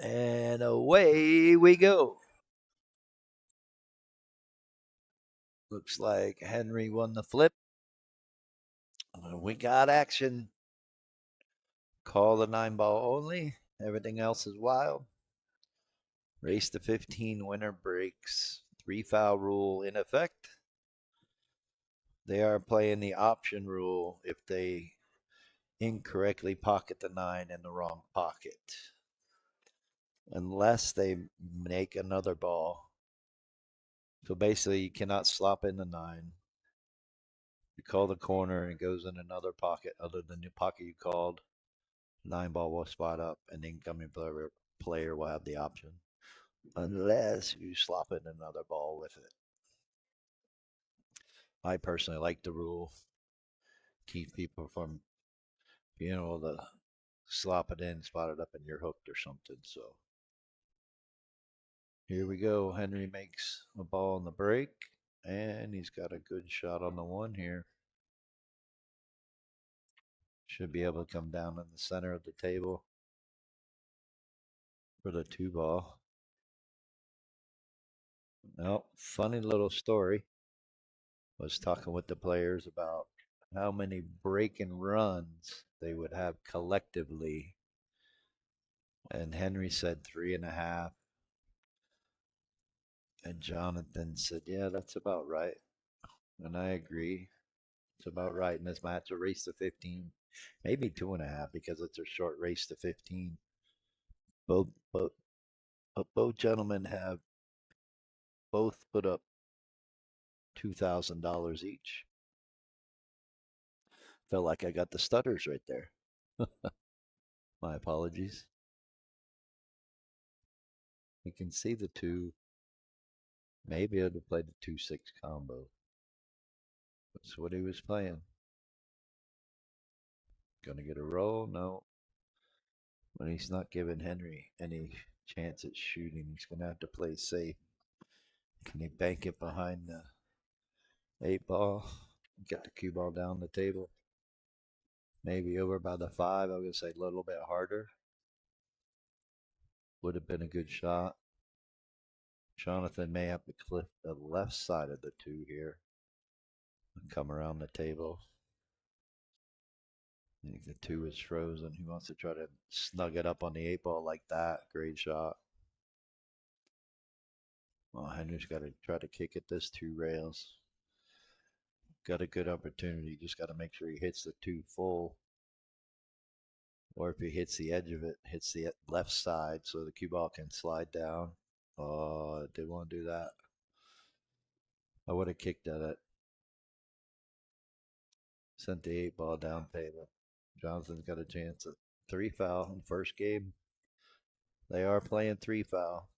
And away we go. Looks like Henry won the flip. We got action. Call the 9 ball only. Everything else is wild. Race to 15 winner breaks. 3 foul rule in effect. They are playing the option rule if they incorrectly pocket the 9 in the wrong pocket. Unless they make another ball. So basically, you cannot slop in the 9. You call the corner and it goes in another pocket other than the pocket you called. 9 ball will spot up, and the incoming player will have the option, unless you slop in another ball with it. I personally like the rule. Keep people from being able to slop it in, spot it up, and you're hooked or something. So here we go. Henry makes a ball on the break, and he's got a good shot on the 1 here. Should be able to come down in the center of the table for the 2 ball. Well, funny little story. Was talking with the players about how many break and runs they would have collectively. And Henry said 3.5. And Jahnythan said, yeah, that's about right. And I agree. It's about right in this match. A race to 15, maybe 2.5 because it's a short race to 15. Both, both, both gentlemen have both put up $2,000 each. Felt like I got the stutters right there. My apologies. You can see the 2. Maybe I'd have played the 2-6 combo. That's what he was playing. Gonna get a roll? No. When he's not giving Henry any chance at shooting, he's gonna have to play safe. Can he bank it behind the 8 ball? Get the cue ball down the table. Maybe over by the 5. I was gonna say a little bit harder. Would have been a good shot. Jahnythan may have to clip the left side of the 2 here and come around the table. I think the 2 is frozen. He wants to try to snug it up on the 8 ball like that. Great shot. Well, Henry's got to try to kick at this 2 rails. Got a good opportunity. Just got to make sure he hits the 2 full. Or if he hits the edge of it, hits the left side so the cue ball can slide down. Oh, I didn't want to do that. I would have kicked at it. Sent the 8 ball down table. Jahnythan's got a chance at 3 foul in the first game. They are playing 3 foul.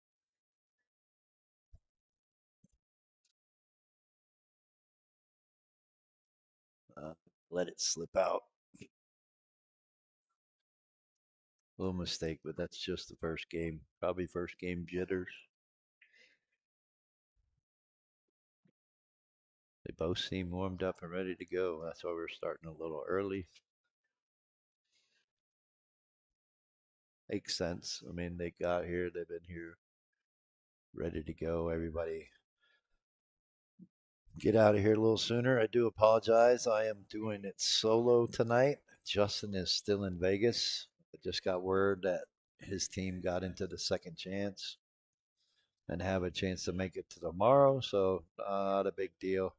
Let it slip out. Little mistake, but that's just the first game. Probably first game jitters. They both seem warmed up and ready to go. That's why we're starting a little early. Makes sense. I mean, they got here, they've been here ready to go. Everybody get out of here a little sooner. I do apologize. I am doing it solo tonight. Justin is still in Vegas. I just got word that his team got into the second chance and have a chance to make it to tomorrow. So, not a big deal.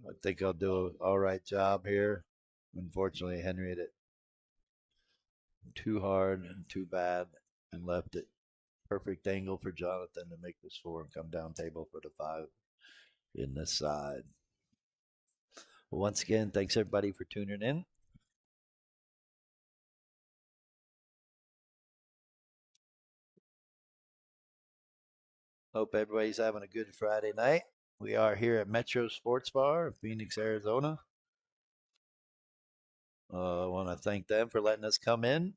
I think I'll do an all right job here. Unfortunately, Henry hit it too hard and too bad and left it perfect angle for Jahnythan to make this 4 and come down table for the 5 in the side. Well, once again, thanks everybody for tuning in. Hope everybody's having a good Friday night. We are here at Metro Sports Bar in Phoenix, Arizona. I want to thank them for letting us come in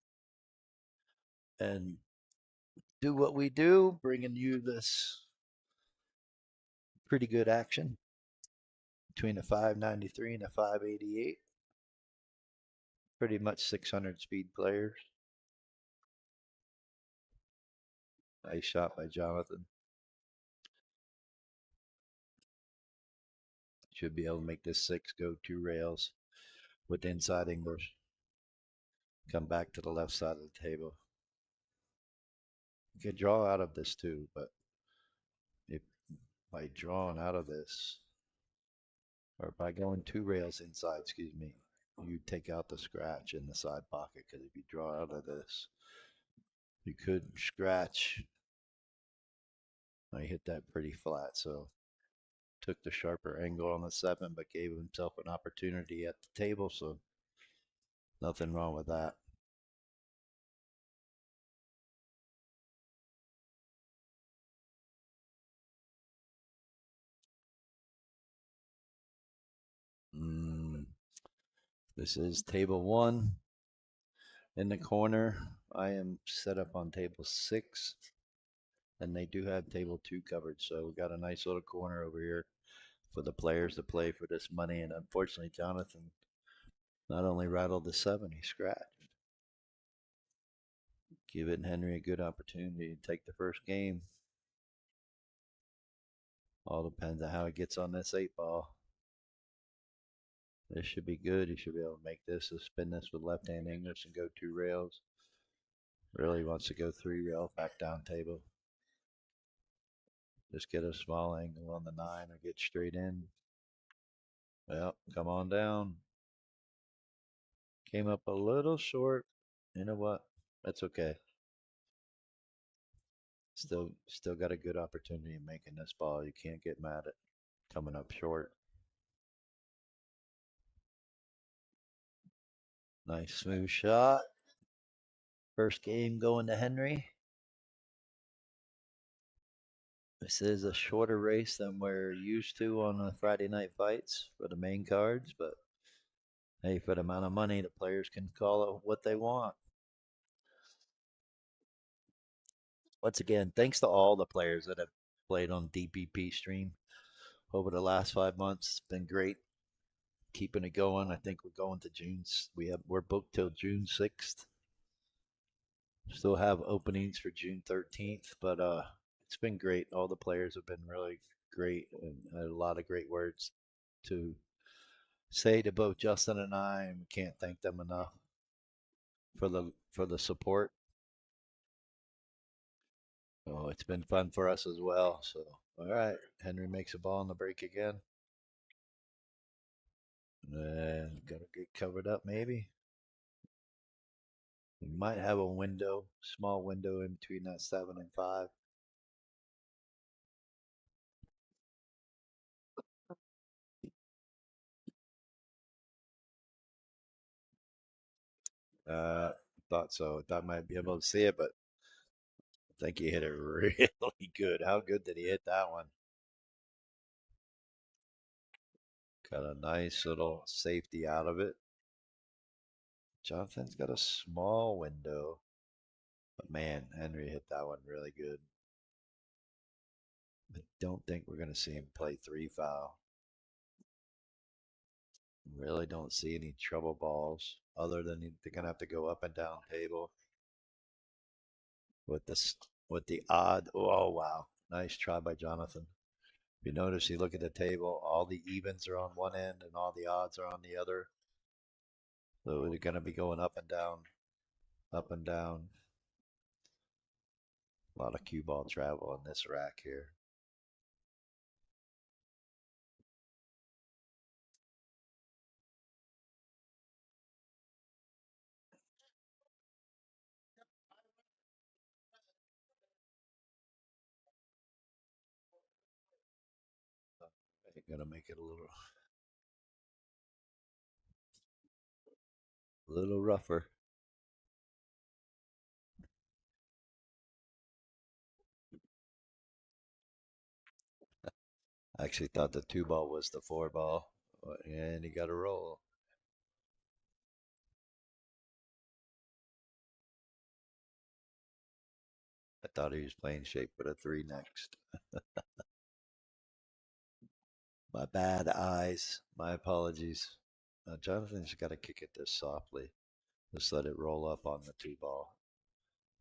and do what we do, bringing you this pretty good action between a 593 and a 588. Pretty much 600 speed players. Nice shot by Jonathan. Should be able to make this 6 go 2 rails with inside English. Come back to the left side of the table. You could draw out of this too, but if by drawing out of this, or by going 2 rails inside, excuse me, you take out the scratch in the side pocket, because if you draw out of this, you could scratch. I hit that pretty flat, so took the sharper angle on the 7, but gave himself an opportunity at the table, so nothing wrong with that. This is table 1 in the corner. I am set up on table 6, and they do have table 2 covered, so we got a nice little corner over here for the players to play for this money. And unfortunately, Jahnythan not only rattled the 7, he scratched. Giving Henry a good opportunity to take the first game. All depends on how he gets on this 8 ball. This should be good. He should be able to make this, spin this with left hand English and go 2 rails. Really wants to go 3 rail back down table. Just get a small angle on the 9 or get straight in. Well, come on down. Came up a little short. You know what? That's okay. Still got a good opportunity in making this ball. You can't get mad at coming up short. Nice smooth shot. First game going to Henry. This is a shorter race than we're used to on the Friday night fights for the main cards, but hey, for the amount of money, the players can call it what they want. Once again, thanks to all the players that have played on DPP stream over the last 5 months. It's been great keeping it going. I think we're going to June's. We're booked till June 6th. Still have openings for June 13th, but it's been great. All the players have been really great, and a lot of great words to say to both Justin and I, and we can't thank them enough for the support. Oh, it's been fun for us as well. So, all right, Henry makes a ball on the break again. And gotta get covered up, maybe. We might have a window, small window in between that 7 and 5. Uh, thought so. Thought I might be able to see it, but I think he hit it really good. How good did he hit that one? Got a nice little safety out of it. Jonathan's got a small window, but man, Henry hit that one really good. I don't think we're going to see him play 3 foul. Really don't see any trouble balls other than they're going to have to go up and down table with this with the odd. Oh wow, nice try by Jonathan. If you notice, you look at the table, all the evens are on one end and all the odds are on the other. So we're going to be going up and down, up and down. A lot of cue ball travel on this rack here. Going to make it a little rougher. I actually thought the 2 ball was the 4 ball, and he got a roll. I thought he was playing shape with a 3 next. My bad eyes. My apologies. Jonathan's got to kick it this softly. Just let it roll up on the 2 ball.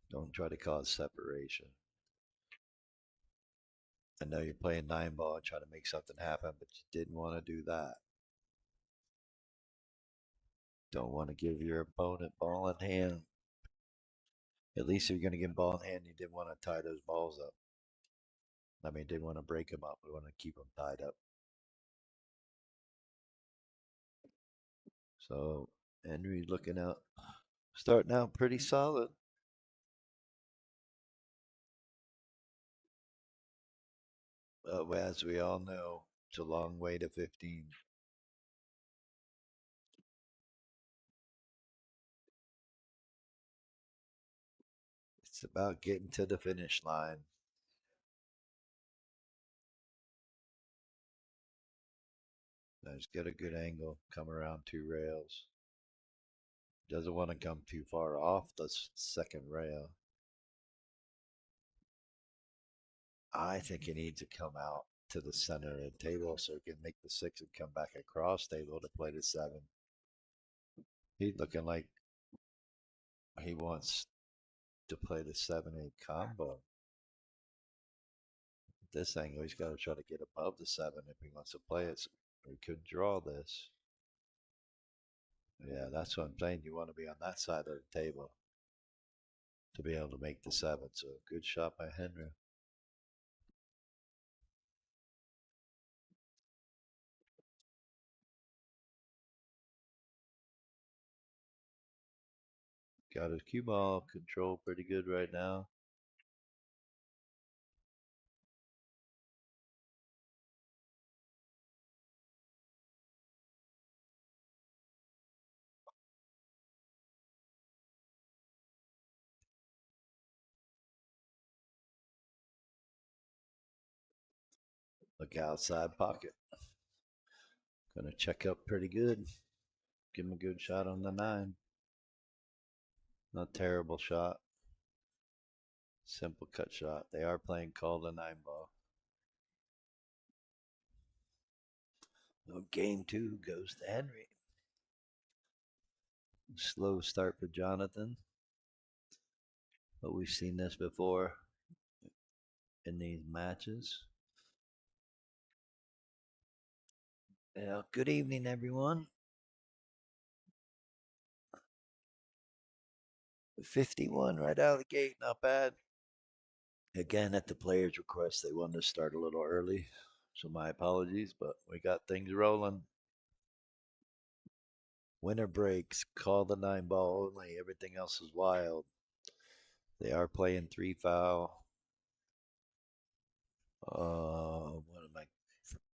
Don't try to cause separation. I know you're playing 9 ball and trying to make something happen, but you didn't want to do that. Don't want to give your opponent ball in hand. At least if you're going to give ball in hand, you didn't want to tie those balls up. I mean, didn't want to break them up. We want to keep them tied up. So Henry looking out, starting out pretty solid. As we all know, it's a long way to 15. It's about getting to the finish line. Let's get a good angle, come around 2 rails. Doesn't want to come too far off the second rail. I think he needs to come out to the center of the table so he can make the 6 and come back across table to play the 7. He's looking like he wants to play the 7-8 combo. This angle, he's got to try to get above the 7 if he wants to play it. So he could draw this. Yeah, that's what I'm saying. You want to be on that side of the table to be able to make the 7. So good shot by Henry. Got his cue ball control pretty good right now. Look outside pocket. Gonna check up pretty good. Give him a good shot on the 9. Not terrible shot. Simple cut shot. They are playing call the 9 ball. Game 2 goes to Henry. Slow start for Jahnythan. But we've seen this before in these matches. Yeah, good evening, everyone. 51 right out of the gate, not bad. Again, at the player's request, they wanted to start a little early. So my apologies, but we got things rolling. Winner breaks, call the 9 ball only. Everything else is wild. They are playing 3 foul. What am I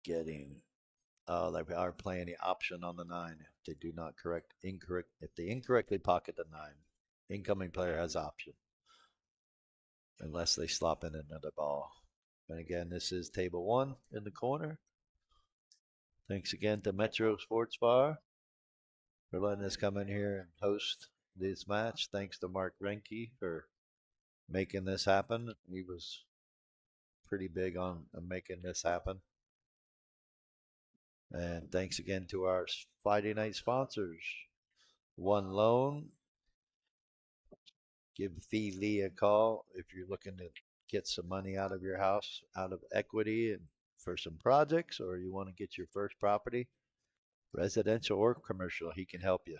forgetting? They are playing the option on the 9. If they do not if they incorrectly pocket the 9, incoming player has option. Unless they slop in another ball. And again, this is table 1 in the corner. Thanks again to Metro Sports Bar for letting us come in here and host this match. Thanks to Mark Renke for making this happen. He was pretty big on making this happen. And thanks again to our Friday night sponsors. One Loan. Give Fee Lee a call if you're looking to get some money out of your house, out of equity, and for some projects, or you want to get your first property, residential or commercial. He can help you.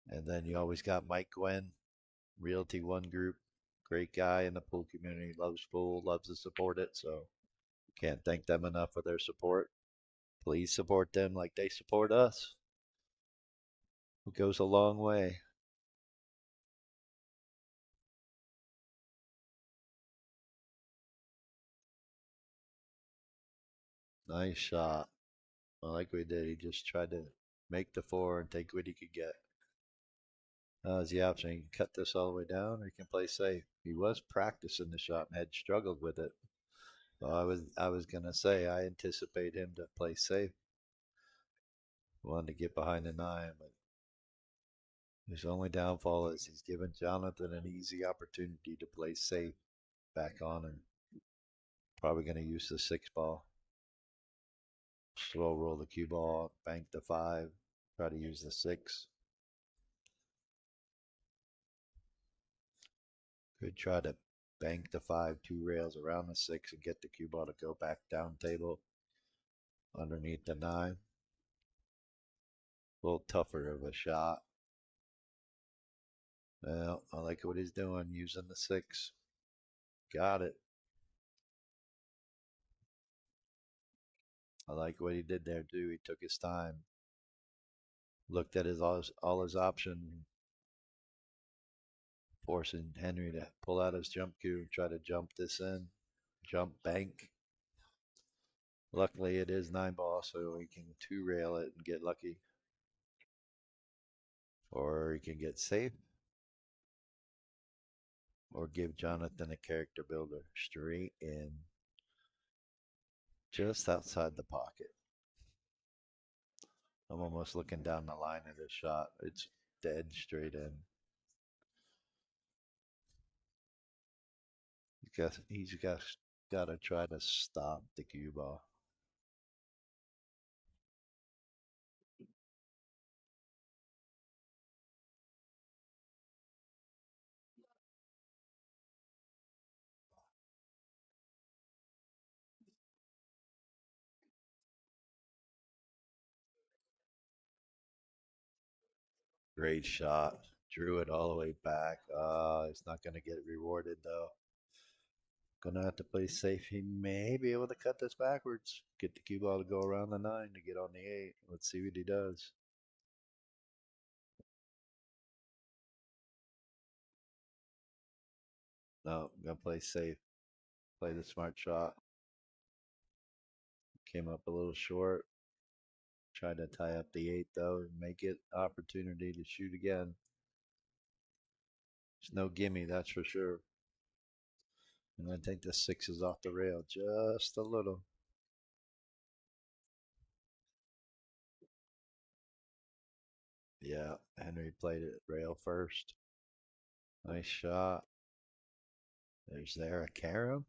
And then you always got Mike Gwen, Realty One Group. Great guy in the pool community, loves pool, loves to support it. So can't thank them enough for their support. Please support them like they support us. It goes a long way. Nice shot. I like what he did. He just tried to make the 4 and take what he could get. That was the option. He can cut this all the way down or he can play safe. He was practicing the shot and had struggled with it. So I was gonna say I anticipate him to play safe. Wanted to get behind the 9, but his only downfall is he's given Jahnythan an easy opportunity to play safe back on and probably going to use the 6 ball. Slow roll the cue ball, bank the 5, try to use the 6. Could try to bank the 5, 2 rails around the 6, and get the cue ball to go back down table underneath the 9. A little tougher of a shot. Well, I like what he's doing, using the 6. Got it. I like what he did there too. He took his time, looked at all his options, forcing Henry to pull out his jump cue, try to jump this in, jump bank. Luckily, it is 9 ball, so he can 2 rail it and get lucky, or he can get safe, or give Jahnythan a character builder straight in, just outside the pocket. I'm almost looking down the line of this shot. It's dead straight in. Got to try to stop the cue ball. Great shot. Drew it all the way back. It's not going to get rewarded though. Gonna have to play safe. He may be able to cut this backwards. Get the cue ball to go around the 9 to get on the 8. Let's see what he does. No, I'm gonna play safe. Play the smart shot. Came up a little short. Tried to tie up the 8 though and make it opportunity to shoot again. There's no gimme, that's for sure. And I think the 6 is off the rail just a little. Yeah, Henry played it rail first. Nice shot. There's there a carom.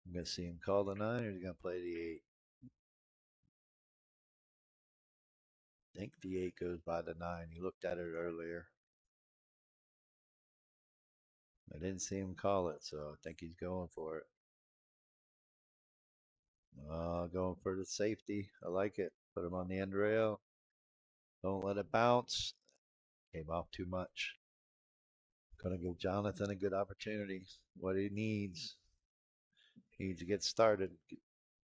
I'm gonna see him call the 9, or he's gonna play the 8. I think the 8 goes by the 9. He looked at it earlier. I didn't see him call it, so I think he's going for it. Going for the safety. I like it. Put him on the end rail. Don't let it bounce. Came off too much. Gonna give Jahnythan a good opportunity. What he needs. He needs to get started.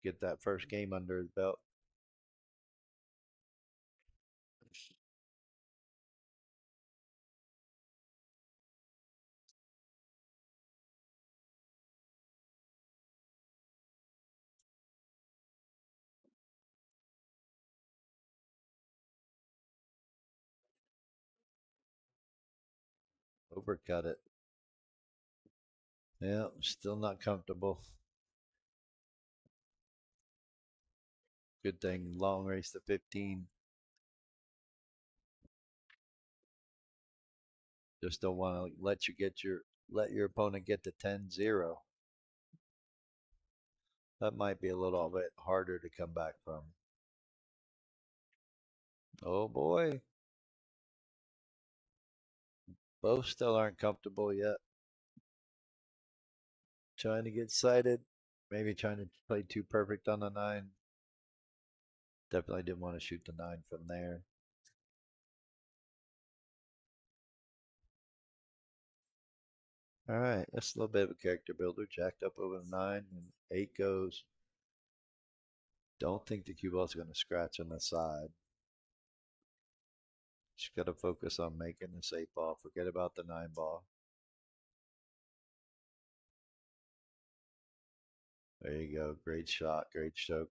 Get that first game under his belt. Overcut it. Yeah, still not comfortable. Good thing, long race to 15. Just don't want to let your opponent get to 10-0. That might be a little bit harder to come back from. Oh boy. Both still aren't comfortable yet. Trying to get sighted. Maybe trying to play too perfect on the 9. Definitely didn't want to shoot the 9 from there. All right, that's a little bit of a character builder. Jacked up over the 9, and 8 goes. Don't think the cue ball's going to scratch on the side. Just got to focus on making the safe ball. Forget about the 9 ball. There you go. Great shot. Great stroke.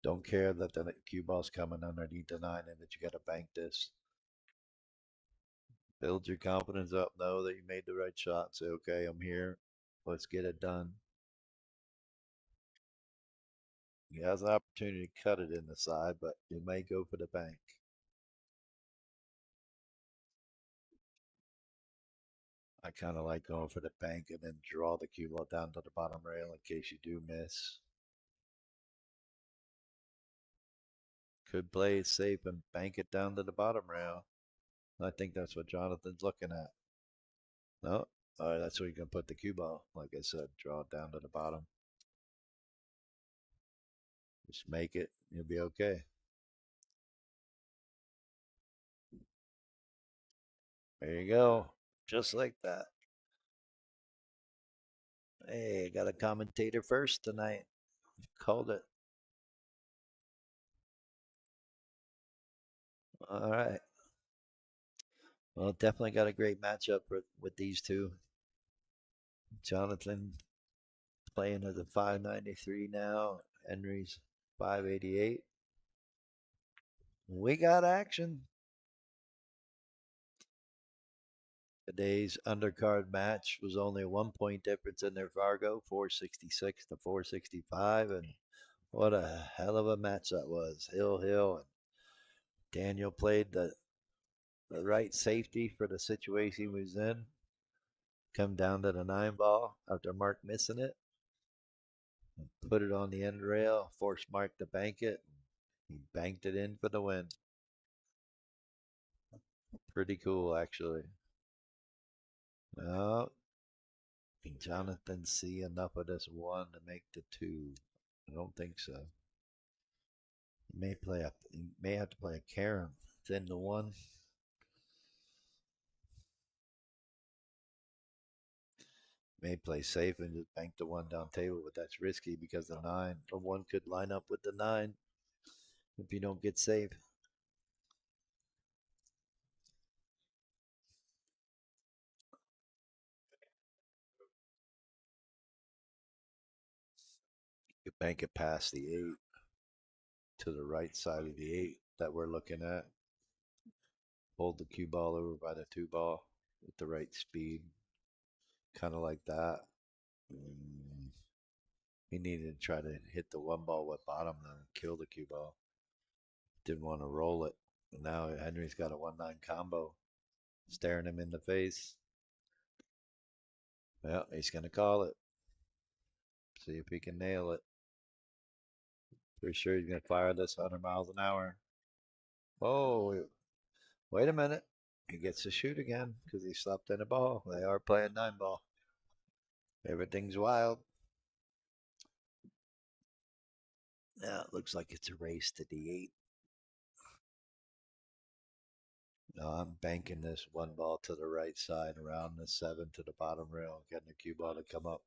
Don't care that the cue ball's coming underneath the 9 and that you got to bank this. Build your confidence up. Know that you made the right shot. Say, okay, I'm here. Let's get it done. He has an opportunity to cut it in the side, but you may go for the bank. I kind of like going for the bank and then draw the cue ball down to the bottom rail in case you do miss. Could play it safe and bank it down to the bottom rail. I think that's what Jahnythan's looking at. No, All right, that's where you can put the cue ball. Like I said, draw it down to the bottom. Just make it. You'll be okay. There you go. Just like that. Hey, got a commentator first tonight. Called it. All right. Well, definitely got a great matchup with these two. Jahnythan playing at the 593 now. Henry's 588. We got action. Today's undercard match was only a 1 point difference in their Fargo, 466 to 465. And what a hell of a match that was. Hill and Daniel played the right safety for the situation he was in. Come down to the 9 ball after Mark missing it. Put it on the end rail, forced Mark to bank it. He banked it in for the win. Pretty cool, actually. Well, can Jahnythan see enough of this one to make the two? I don't think so. He may have to play a carom. Then the one. May play safe and just bank the one down table, but that's risky because the one could line up with the 9 if you don't get safe. You bank it past the 8 to the right side of the 8 that we're looking at. Hold the cue ball over by the 2 ball with the right speed, kind of like that. Mm, he needed to try to hit the 1 ball with bottom and kill the cue ball. Didn't want to roll it. Now Henry's got a 1-9 combo staring him in the face. Well, he's going to call it. See if he can nail it. Pretty sure he's going to fire this 100 miles an hour. Oh, wait a minute. He gets to shoot again because he slept in a ball. They are playing 9 ball. Everything's wild. Now it looks like it's a race to the 8. No, I'm banking this 1 ball to the right side around the 7 to the bottom rail, getting the cue ball to come up.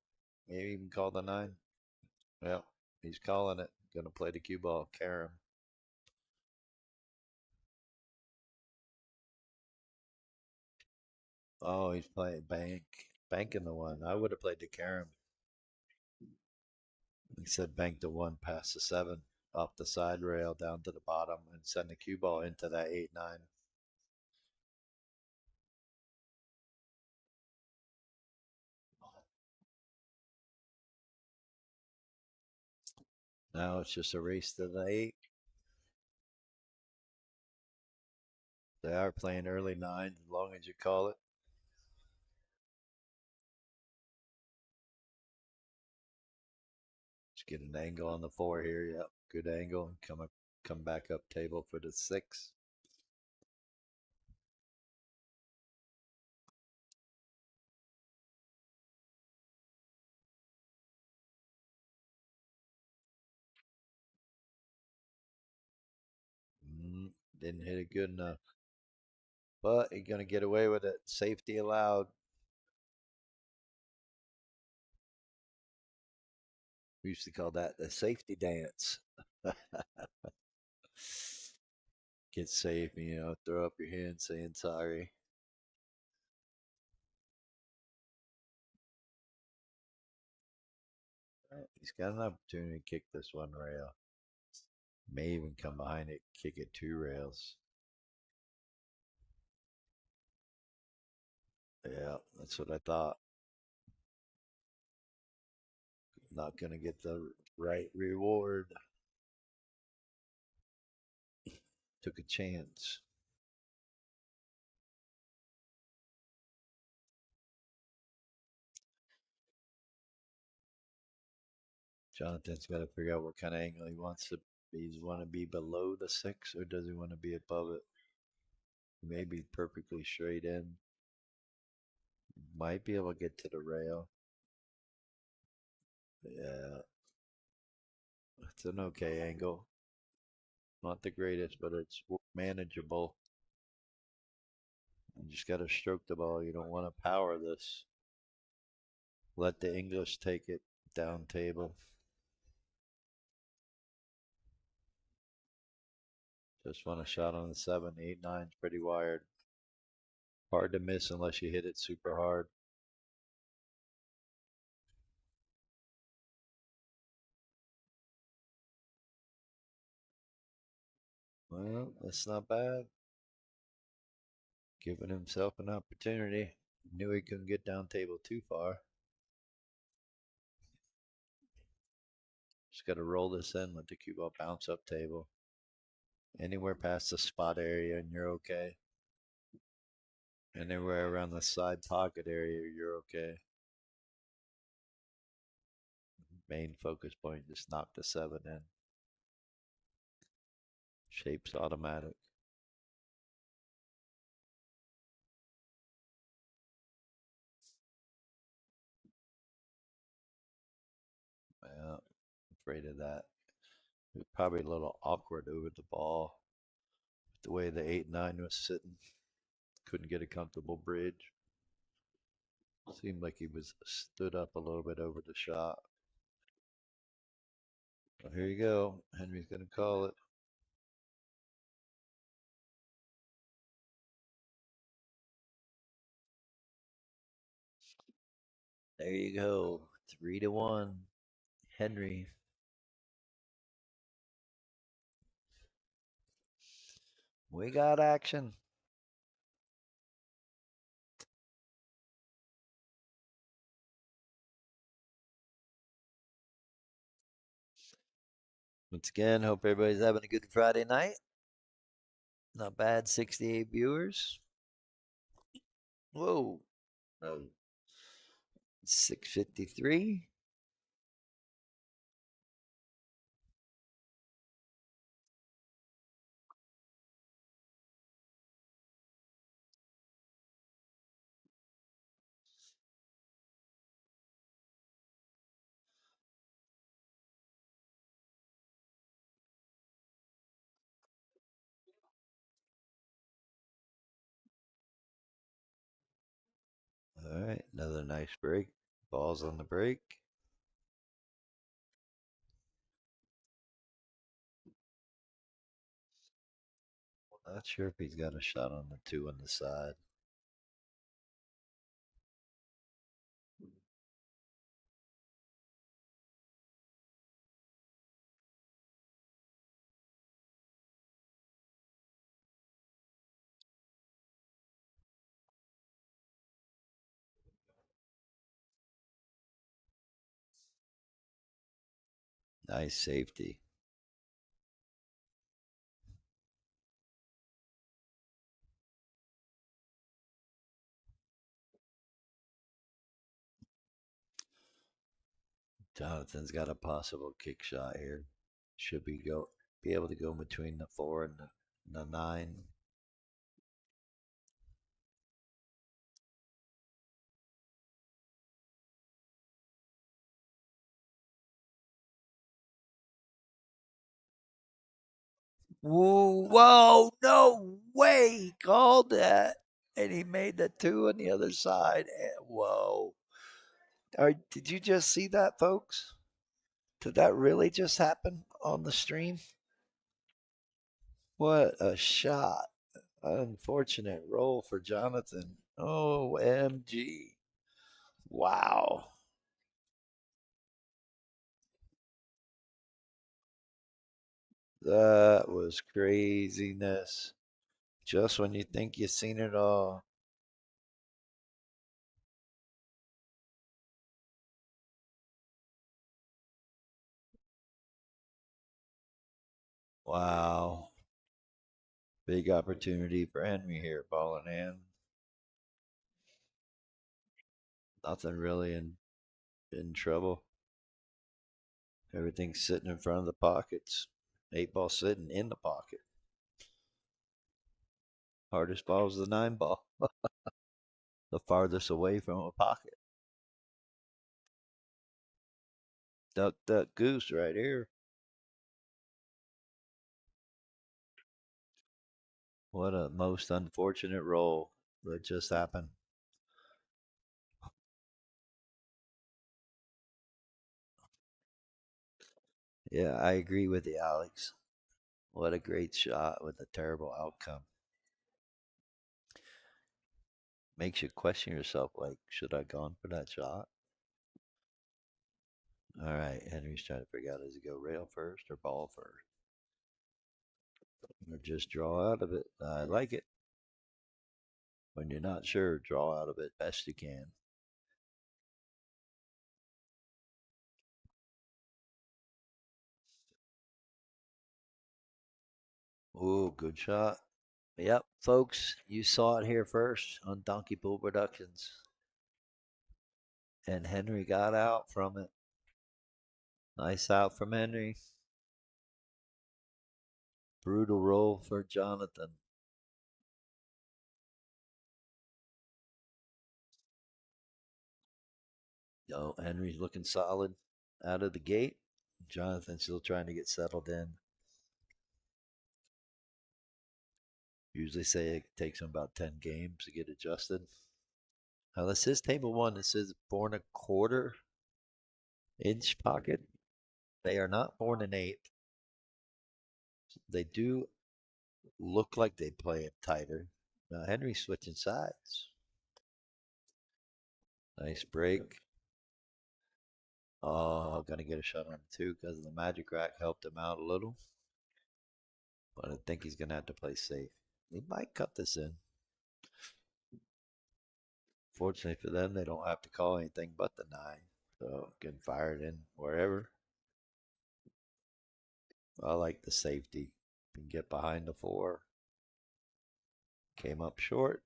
Maybe even call the 9. Well, he's calling it. Gonna play the cue ball. Carom. Oh, he's playing banking the 1. I would have played the carom. He said bank the 1 past the 7 off the side rail down to the bottom and send the cue ball into that 8-9. Now it's just a race to the 8. They are playing early 9s as long as you call it. Just get an angle on the 4 here. Yep, good angle. And come back up table for the 6. Didn't hit it good enough. But he's going to get away with it. Safety allowed. We used to call that the safety dance. Get safe, throw up your hand saying sorry. He's got an opportunity to kick this 1 rail. May even come behind it, kick it 2 rails. Yeah, that's what I thought. Not going to get the right reward. Took a chance. Jahnythan's got to figure out what kind of angle he wants to be. Does he want to be below the 6 or does he want to be above it? Maybe perfectly straight in. Might be able to get to the rail. Yeah, it's an okay angle. Not the greatest, but it's manageable. You just got to stroke the ball. You don't want to power this. Let the English take it down table. Just want a shot on the 7. 8, 9's pretty wired. Hard to miss unless you hit it super hard. Well, that's not bad. Giving himself an opportunity. Knew he couldn't get down table too far. Just got to roll this in, let the cue ball bounce up table. Anywhere past the spot area and you're okay. Anywhere around the side pocket area, you're okay. Main focus point, just knock the 7 in. Shape's automatic. Yeah, afraid of that. Probably a little awkward over the ball. The way the 8, 9 was sitting. Couldn't get a comfortable bridge. Seemed like he was stood up a little bit over the shot. Well, here you go. Henry's going to call it. There you go. 3-1. Henry. We got action. Once again, hope everybody's having a good Friday night. Not bad, 68 viewers. Whoa. Oh, 653. All right, another nice break. Balls on the break. Not sure if he's got a shot on the 2 on the side. Nice safety. Jahnythan's got a possible kick shot here. Should be able to go between the 4 and the 9. Whoa, no way. He called that. And he made the 2 on the other side. Whoa. Did you just see that, folks? Did that really just happen on the stream? What a shot. Unfortunate roll for Jahnythan. OMG. Wow. That was craziness. Just when you think you've seen it all. Wow. Big opportunity for Henry here, ball in hand. Nothing really in trouble. Everything's sitting in front of the pockets. 8 ball sitting in the pocket. Hardest ball is the 9 ball. the farthest away from a pocket. Duck, duck, goose right here. What a most unfortunate roll that just happened. Yeah, I agree with you, Alex. What a great shot with a terrible outcome. Makes you question yourself like, should I have gone for that shot? All right, Henry's trying to figure out does he go rail first or ball first? Or just draw out of it. I like it. When you're not sure, draw out of it best you can. Ooh, good shot. Yep, folks, you saw it here first on Donkey Pool Productions. And Henry got out from it. Nice out from Henry. Brutal roll for Jahnythan. Yo, Henry's looking solid out of the gate. Jahnythan's still trying to get settled in. Usually say it takes him about 10 games to get adjusted. Now, this is table one. This is born a quarter-inch pocket. They are not born an eighth. They do look like they play it tighter. Now, Henry's switching sides. Nice break. Oh, gonna get a shot on two because the magic rack helped him out a little. But I think he's gonna have to play safe. He might cut this in. Fortunately for them, they don't have to call anything but the nine. So can fire it in wherever. I like the safety. Can get behind the four. Came up short.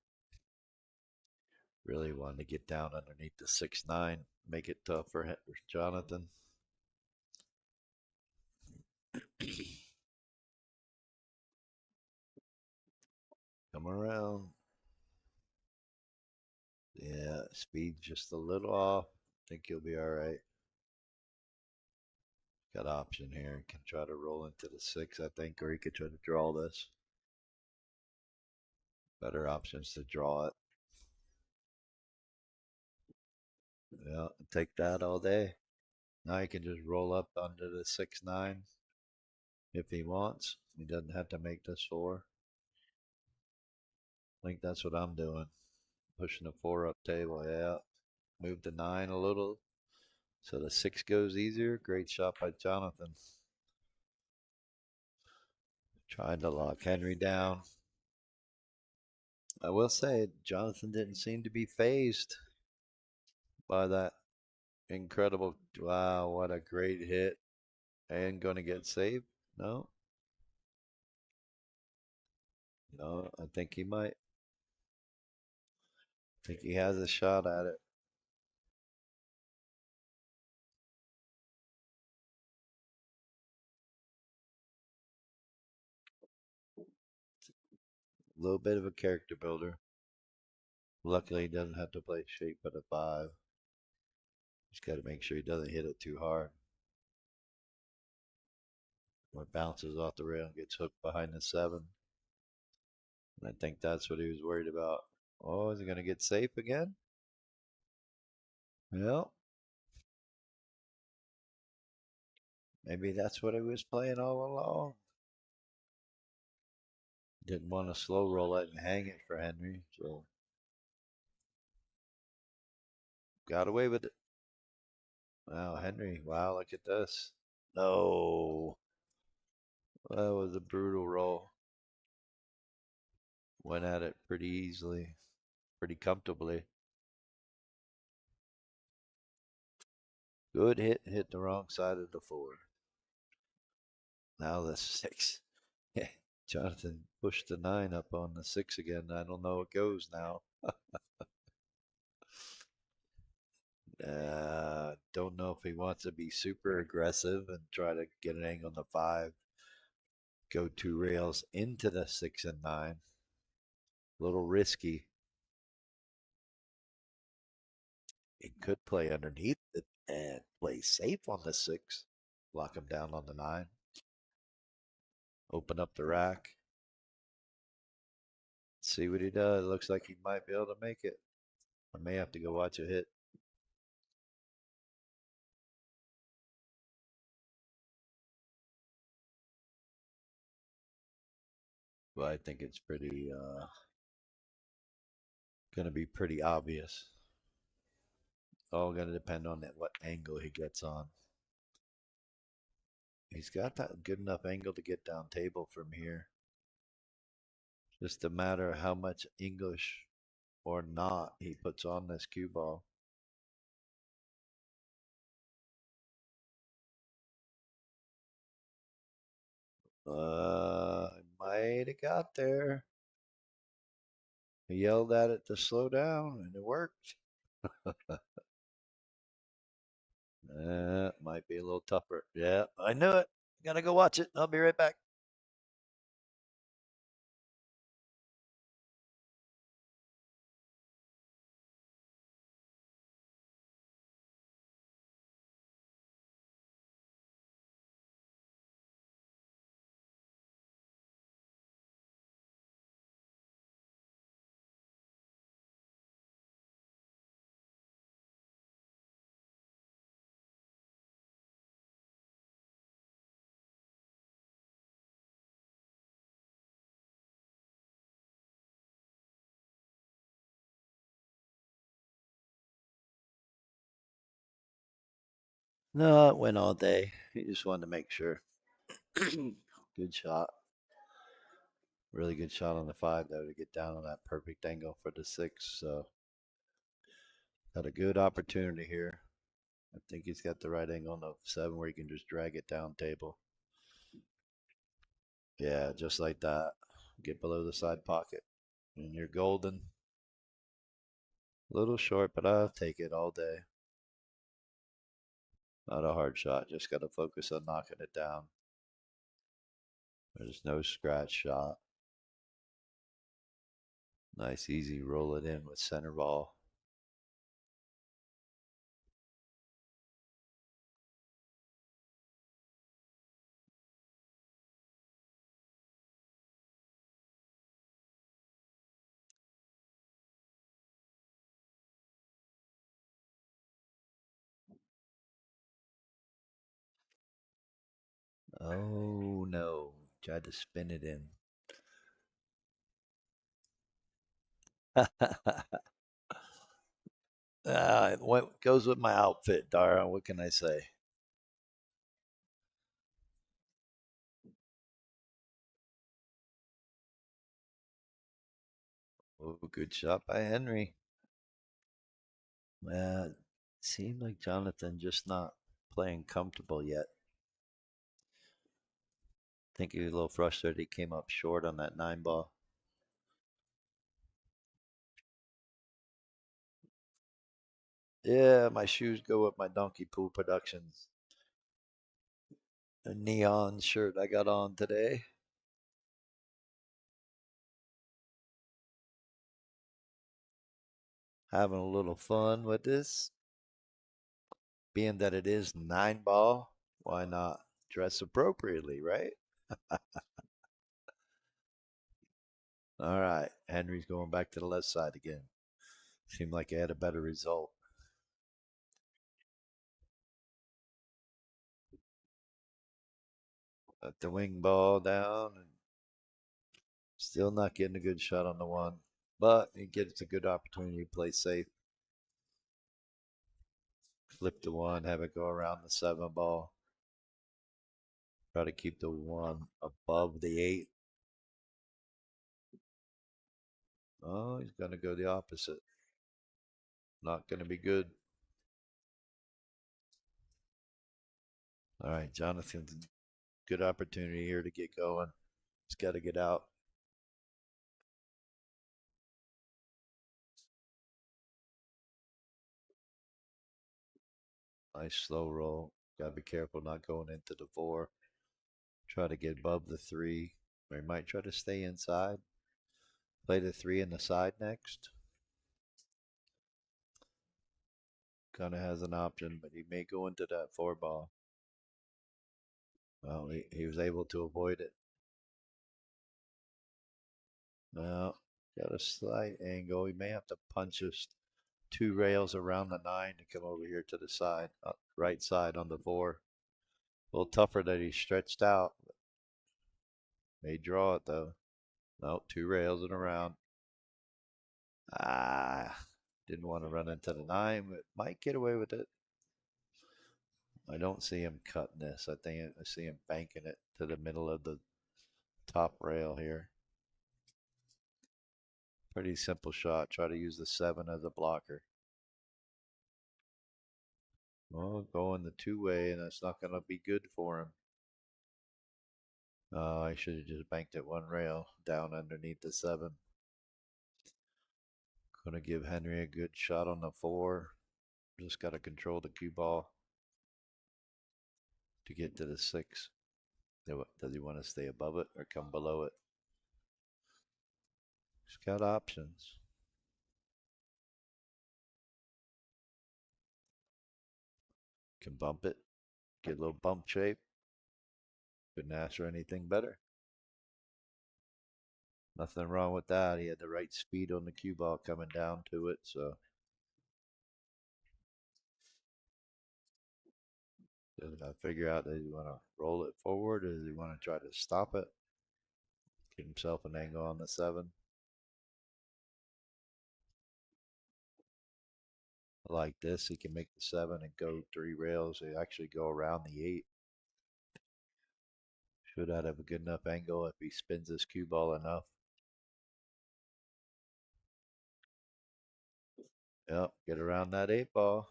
Really wanted to get down underneath the 6-9. Make it tough for Jahnythan. Come around. Yeah, speed just a little off. Think he'll be all right. Got option here. Can try to roll into the six, I think, or he could try to draw this. Better options to draw it. Yeah, take that all day. Now he can just roll up under the 6-9 if he wants. He doesn't have to make this four. I think that's what I'm doing. Pushing the four up table. Yeah. Move the nine a little. So the six goes easier. Great shot by Jahnythan. Trying to lock Henry down. I will say, Jahnythan didn't seem to be phased by that incredible. Wow, what a great hit. And going to get saved? No, no, I think he might. I think he has a shot at it. A little bit of a character builder. Luckily, he doesn't have to play shape at a five. Just got to make sure he doesn't hit it too hard. Or it bounces off the rail and gets hooked behind the seven. And I think that's what he was worried about. Oh, is he going to get safe again? Well, maybe that's what he was playing all along. Didn't want to slow roll it and hang it for Henry, so got away with it. Wow, Henry, wow, look at this. No, that was a brutal roll. Went at it pretty easily, pretty comfortably. Good hit, hit the wrong side of the four. Now the six. Jahnythan pushed the nine up on the six again. I don't know. It goes now. Don't know if he wants to be super aggressive and try to get an angle on the five. Go two rails into the 6 and 9. A little risky. It could play underneath it and play safe on the 6. Lock him down on the 9. Open up the rack. See what he does. Looks like he might be able to make it. I may have to go watch a hit. But I think it's pretty going to be pretty obvious. All going to depend on what angle he gets on. He's got that good enough angle to get down table from here. Just a matter of how much English or not he puts on this cue ball. I might have got there. He yelled at it to slow down, and it worked. Might be a little tougher. Yeah, I knew it. Gotta go watch it. I'll be right back. No, it went all day. He just wanted to make sure. Good shot. Really good shot on the 5, though, to get down on that perfect angle for the 6. So, got a good opportunity here. I think he's got the right angle on the 7 where he can just drag it down table. Yeah, just like that. Get below the side pocket. And you're golden. A little short, but I'll take it all day. Not a hard shot. Just got to focus on knocking it down. There's no scratch shot. Nice, easy roll it in with center ball. Oh no. Tried to spin it in. What goes with my outfit, Dara? What can I say? Oh, good shot by Henry. It seemed like Jahnythan just not playing comfortable yet. I think he was a little frustrated. He came up short on that 9 ball. Yeah, my shoes go with my Donkey Pool Productions. A neon shirt I got on today. Having a little fun with this. Being that it is 9 ball, why not dress appropriately, right? All right. Henry's going back to the left side again. Seemed like he had a better result. Let the wing ball down and still not getting a good shot on the 1. But he gets a good opportunity to play safe. Flip the 1, have it go around the 7 ball. Try to keep the 1 above the 8. Oh, he's going to go the opposite. Not going to be good. All right, Jahnythan's good opportunity here to get going. He's got to get out. Nice slow roll. Got to be careful not going into the 4. Try to get above the 3. Or he might try to stay inside. Play the 3 in the side next. Kind of has an option, but he may go into that four ball. Well, he was able to avoid it. Well, got a slight angle. He may have to punch us two rails around the nine to come over here to the side, right side on the four. A little tougher that he stretched out. May draw it though. No, two rails and around. Ah, didn't want to run into the nine, but might get away with it. I don't see him cutting this. I think I see him banking it to the middle of the top rail here. Pretty simple shot. Try to use the seven as a blocker. Well, going the two-way, and that's not going to be good for him. I should have just banked it one rail down underneath the seven. Gonna give Henry a good shot on the four. Just got to control the cue ball to get to the six. Does he want to stay above it or come below it? He's got options. Can bump it, get a little bump shape. Couldn't ask for anything better. Nothing wrong with that. He had the right speed on the cue ball coming down to it, so just got to figure out, does he want to roll it forward or does he want to try to stop it? Get himself an angle on the seven. Like this, he can make the seven and go three rails. He actually go around the eight. Should have a good enough angle if he spins his cue ball enough. Yep, get around that eight ball.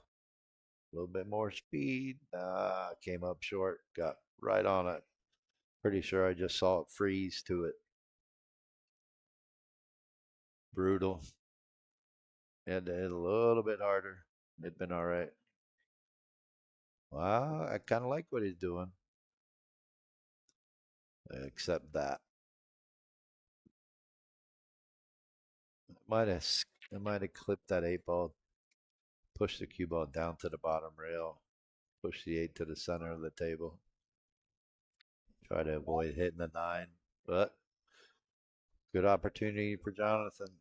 A little bit more speed. Came up short. Got right on it. Pretty sure I just saw it freeze to it. Brutal. Had to hit a little bit harder. It'd been all right. Wow, I kind of like what he's doing. Except that. Might have I might have clipped that eight ball, pushed the cue ball down to the bottom rail, pushed the eight to the center of the table. Try to avoid hitting the nine, but good opportunity for Jahnythan.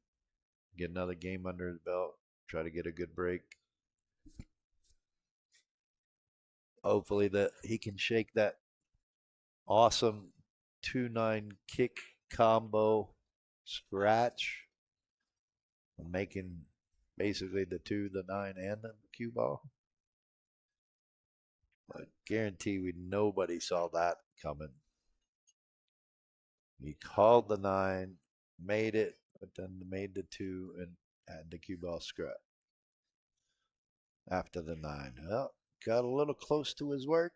Get another game under his belt. Try to get a good break. Hopefully that he can shake that awesome 2-9 kick combo scratch, making basically the two, the nine, and the cue ball. I guarantee nobody saw that coming. He called the nine, made it, but then made the two and had the cue ball scratch after the nine. Well, got a little close to his work.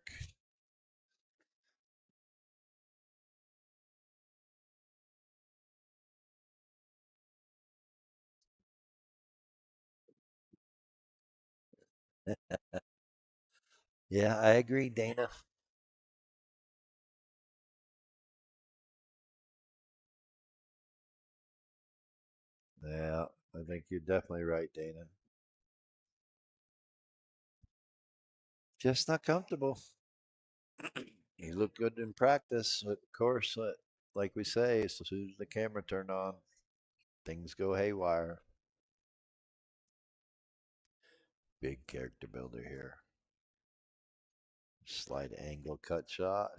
Yeah, I agree, Dana. Yeah, I think you're definitely right, Dana. Just not comfortable. He looked good in practice, but of course, like we say, as soon as the camera turned on, things go haywire. Big character builder here. Slight angle cut shot.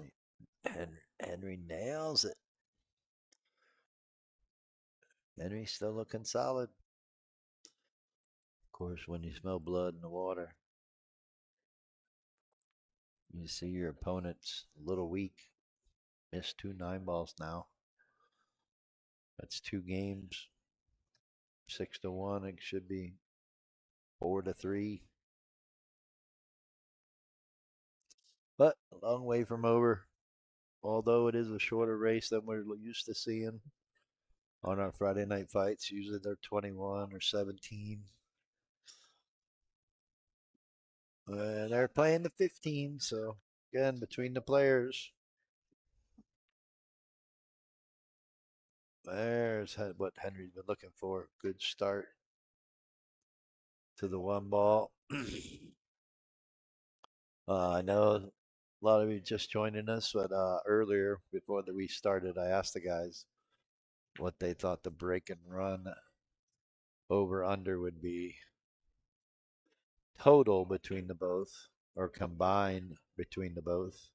Henry nails it. Henry's still looking solid. Of course, when you smell blood in the water, you see your opponent's a little weak. Missed two nine balls now. That's two games. 6-1. It should be 4-3. But a long way from over. Although it is a shorter race than we're used to seeing on our Friday night fights. Usually they're 21 or 17. And they're playing the 15. So, again, between the players, there's what Henry's been looking for. Good start. to the one ball. I know a lot of you just joining us, but earlier before we started, I asked the guys what they thought the break and run over under would be total between the both or combined between the both.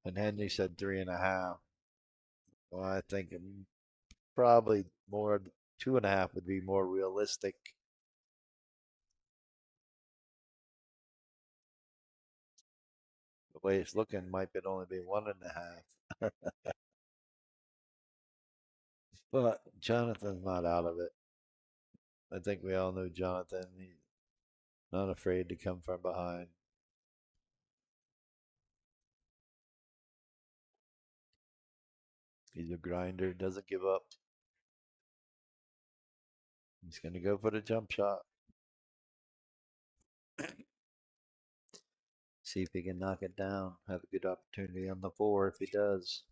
And Henry said 3.5. Well, I think probably more 2.5 would be more realistic. The way it's looking, might only be 1.5. But Jahnythan's not out of it. I think we all know Jahnythan. He's not afraid to come from behind. He's a grinder, doesn't give up. He's going to go for the jump shot. See if he can knock it down. Have a good opportunity on the 4 if he does.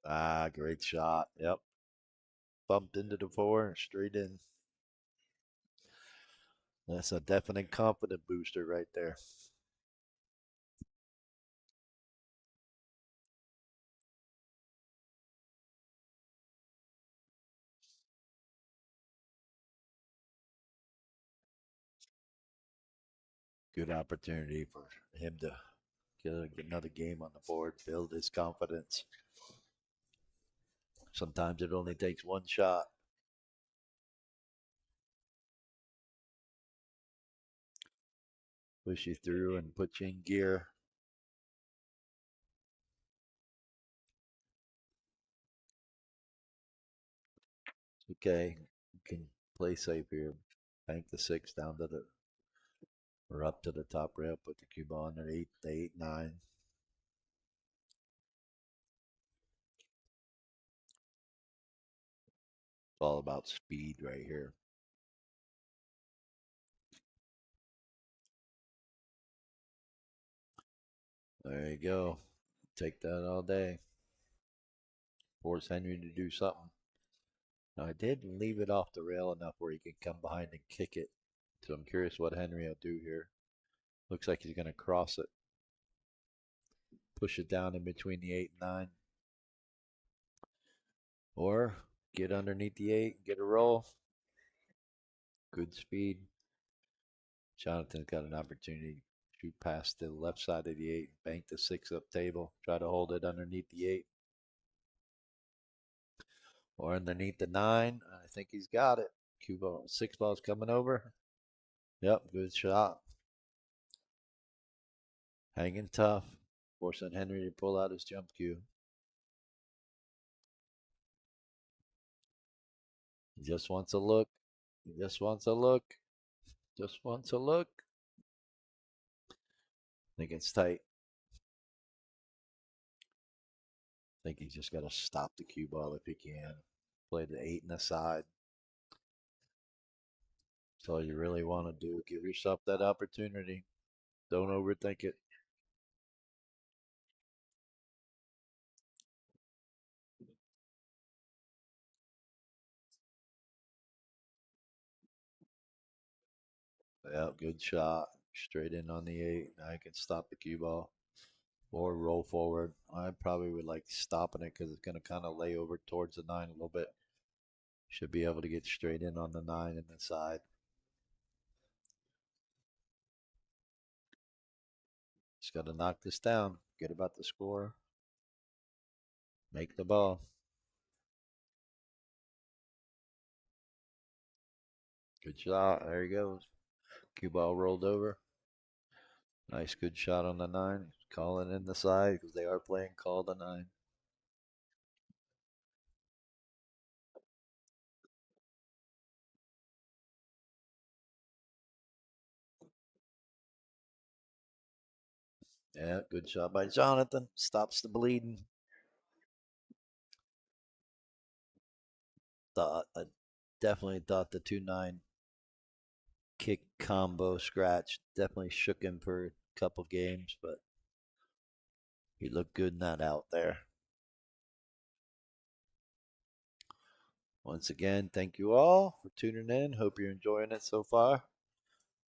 Ah, great shot. Yep. Bumped into the 4, straight in. That's a definite confident booster right there. Good opportunity for him to get another game on the board, build his confidence. Sometimes it only takes one shot. Push you through and put you in gear. Okay, you can play safe here. Bank the 6 down to the or up to the top rail. Put the cube on at 8, 8, 9. It's all about speed right here. There you go. Take that all day. Force Henry to do something. Now, I did leave it off the rail enough where he can come behind and kick it. So I'm curious what Henry will do here. Looks like he's going to cross it. Push it down in between the 8 and 9. Or get underneath the 8, get a roll. Good speed. Jahnythan's got an opportunity. Shoot past the left side of the 8, bank the 6 up table. Try to hold it underneath the 8. Or underneath the 9. I think he's got it. Cue ball, 6 ball's coming over. Yep, good shot. Hanging tough. Forcing Henry to pull out his jump cue. He just wants a look. He just wants a look. Just wants a look. I think it's tight. I think he's just got to stop the cue ball if he can. Play the 8 in the side. That's all you really want to do. Give yourself that opportunity. Don't overthink it. Yeah, good shot. Straight in on the 8. Now I can stop the cue ball or roll forward. I probably would like stopping it because it's going to kind of lay over towards the 9 a little bit. Should be able to get straight in on the 9 in the side. Just got to knock this down. Get about the score. Make the ball. Good shot. There he goes. Cue ball rolled over. Nice, good shot on the 9. Calling in the side because they are playing call the 9. Yeah, good shot by Jahnythan. Stops the bleeding. I definitely thought the 2-9 kick combo scratch definitely shook him for couple games, but he looked good not out there. Once again, thank you all for tuning in. Hope you're enjoying it so far.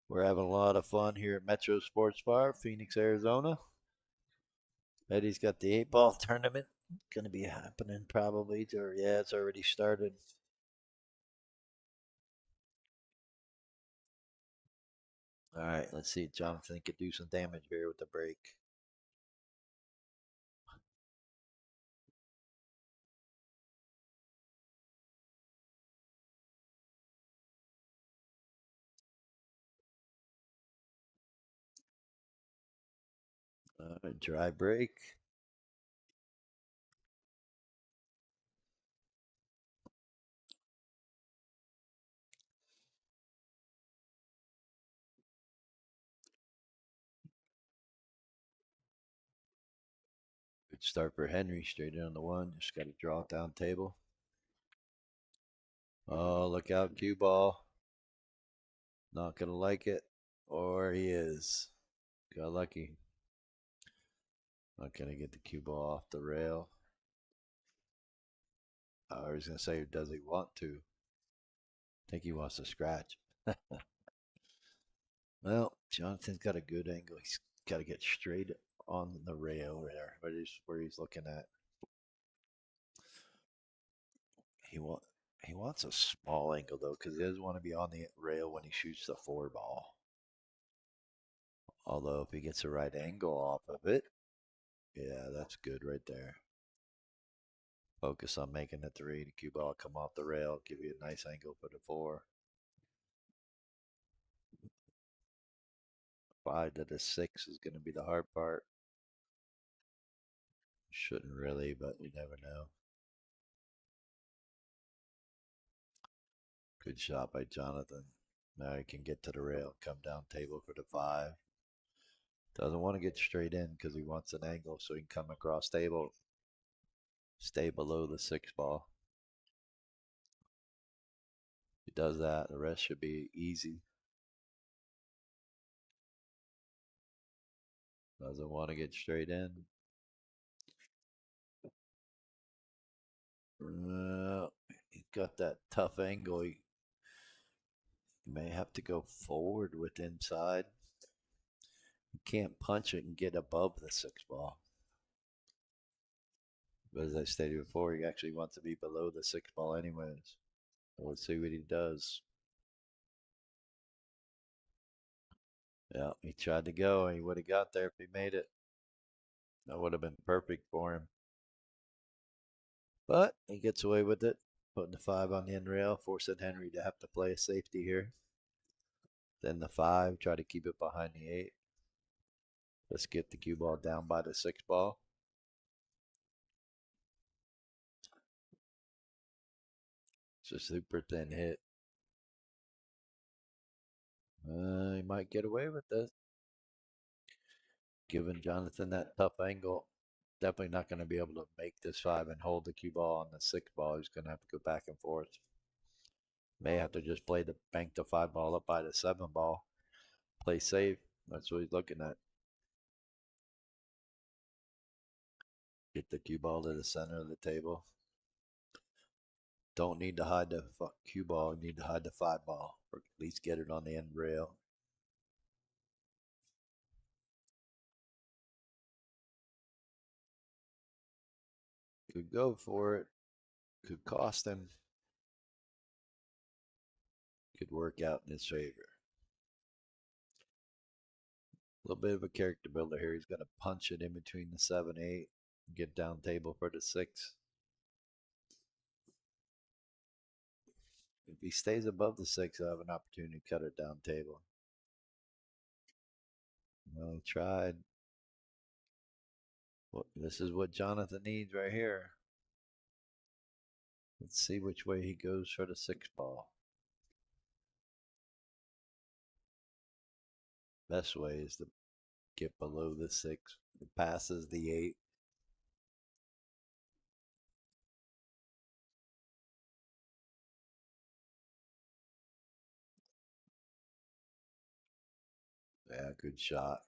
We're having a lot of fun here at Metro Sports Bar, Phoenix, Arizona. Eddie's got the 8 ball tournament. Going to be happening probably. Yeah, it's already started. All right, let's see if Jonathan could do some damage here with the break. Dry break. Good start for Henry. Straight in on the one. Just got to draw it down table. Oh, look out, cue ball. Not going to like it. Or he is. Got lucky. Not going to get the cue ball off the rail. I was going to say, does he want to? I think he wants to scratch. Well, Jonathan's got a good angle. He's got to get straight on the rail there, where he's looking at. He want he wants a small angle though, because he doesn't want to be on the rail when he shoots the 4 ball. Although if he gets the right angle off of it, yeah, that's good right there. Focus on making the 3. The cue ball come off the rail, give you a nice angle for the 4. 5 to the 6 is going to be the hard part. Shouldn't really, but you never know. Good shot by Jahnythan. Now he can get to the rail, come down table for the 5. Doesn't want to get straight in because he wants an angle so he can come across table, stay below the 6 ball. If he does that, the rest should be easy. Doesn't want to get straight in. He's got that tough angle. He may have to go forward with inside. He can't punch it and get above the 6 ball. But as I stated before, he actually wants to be below the 6 ball anyways. We'll see what he does. Yeah, he tried to go. He would have got there if he made it. That would have been perfect for him. But he gets away with it, putting the 5 on the end rail, forcing Henry to have to play a safety here. Then the 5, try to keep it behind the 8. Let's get the cue ball down by the 6 ball. It's a super thin hit. He might get away with this. Giving Jahnythan that tough angle. Definitely not going to be able to make this 5 and hold the cue ball on the 6 ball. He's going to have to go back and forth. May have to just play the bank the 5 ball up by the 7 ball. Play safe. That's what he's looking at. Get the cue ball to the center of the table. Don't need to hide the cue ball. You need to hide the 5 ball, or at least get it on the end rail. Could go for it. Could cost him. Could work out in his favor. A little bit of a character builder here. He's going to punch it in between the 7, 8, get down table for the 6. If he stays above the 6, he'll have an opportunity to cut it down table. Well, he tried. Well, this is what Jahnythan needs right here. Let's see which way he goes for the 6 ball. Best way is to get below the 6. It passes the 8. Yeah, good shot.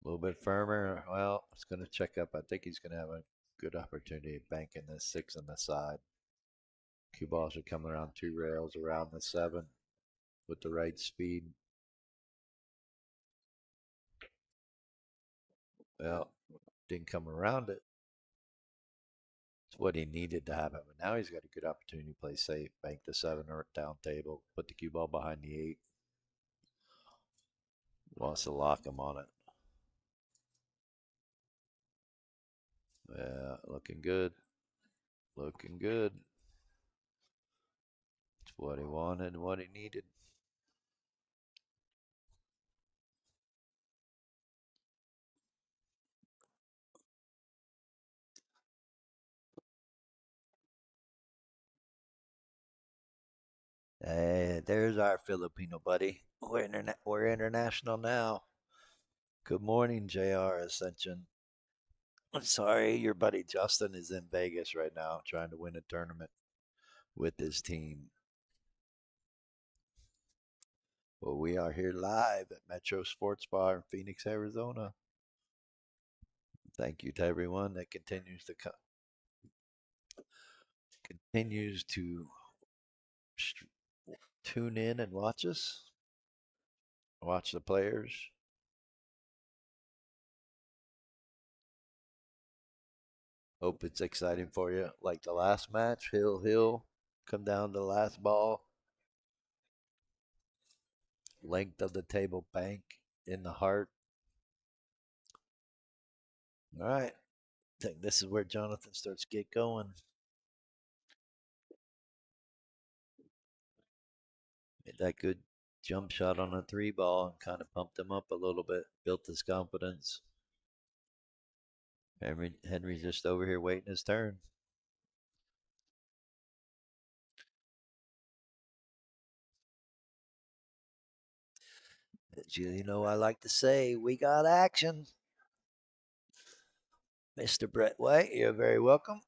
A little bit firmer. Well, it's going to check up. I think he's going to have a good opportunity banking this 6 on the side. Cue balls are coming around 2 rails around the 7 with the right speed. Well, didn't come around it. It's what he needed to happen. But now he's got a good opportunity to play safe, bank the 7 or down table, put the cue ball behind the 8. Wants to lock him on it. Yeah, looking good. Looking good. It's what he wanted and what he needed. Hey, there's our Filipino buddy. We're international now. Good morning, JR Ascension. I'm sorry, your buddy Justin is in Vegas right now trying to win a tournament with his team. Well, we are here live at Metro Sports Bar in Phoenix, Arizona. Thank you to everyone that continues to tune in and watch us, watch the players. Hope it's exciting for you. Like the last match, Hill come down to the last ball, length of the table bank in the heart. All right, I think this is where Jahnythan starts to get going. Made that good jump shot on a 3 ball and kind of pumped him up a little bit, built his confidence. Henry's just over here waiting his turn. You know, I like to say, we got action. Mr. Brett White, you're very welcome.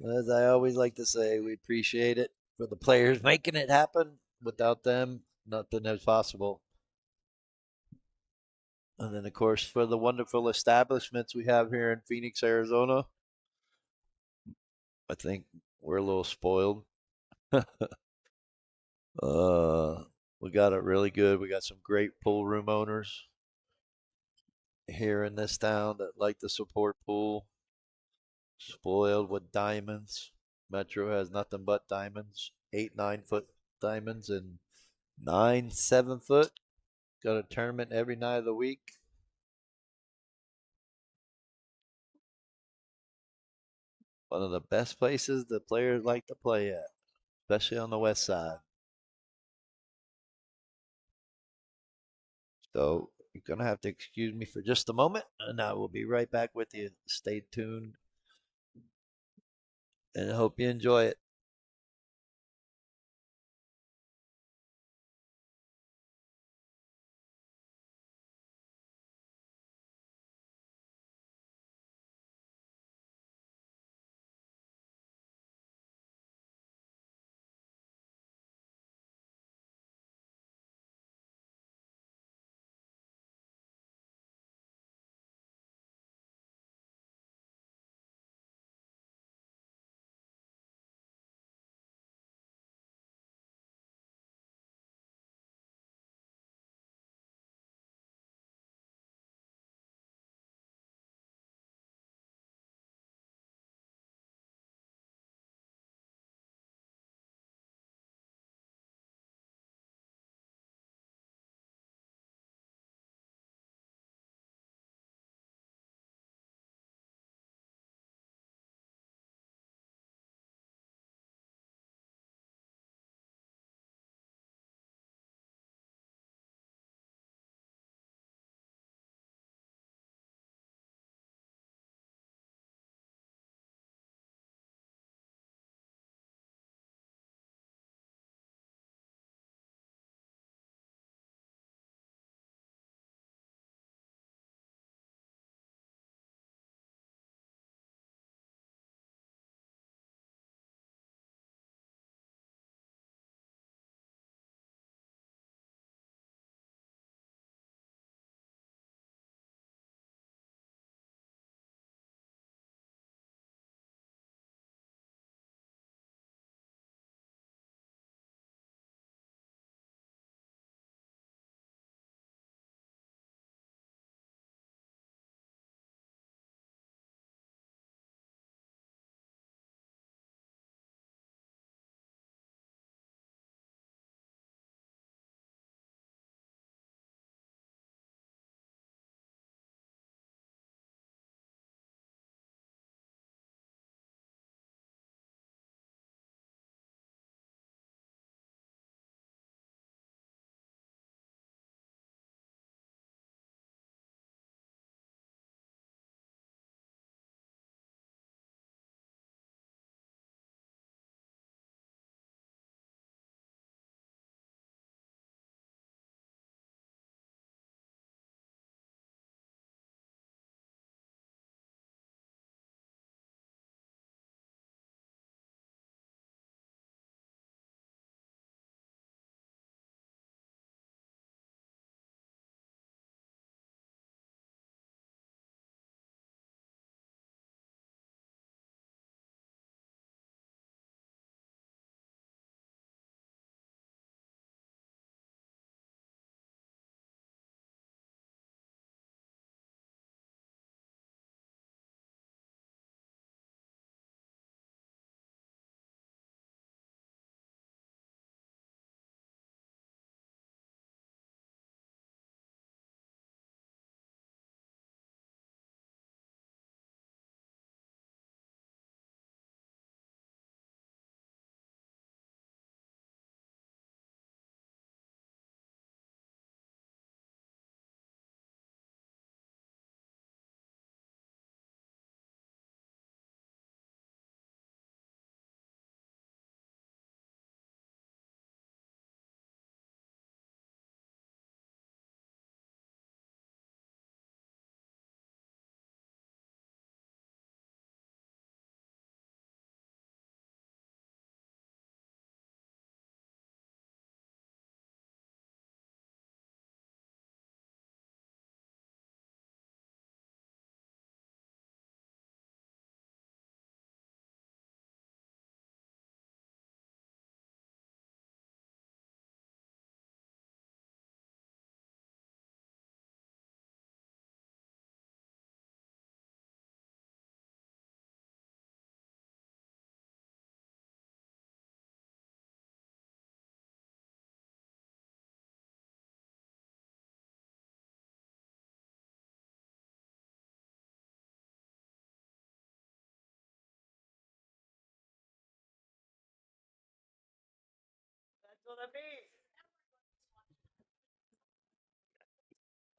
As I always like to say, we appreciate it for the players making it happen. Without them, nothing is possible. And then, of course, for the wonderful establishments we have here in Phoenix, Arizona, I think we're a little spoiled. We got it really good. We got some great pool room owners here in this town that like to support pool. Spoiled with diamonds. Metro has nothing but diamonds. 8, 9 foot diamonds and 9, 7 foot. Got a tournament every night of the week. One of the best places the players like to play at, especially on the west side. So you're going to have to excuse me for just a moment, and I will be right back with you. Stay tuned, and I hope you enjoy it.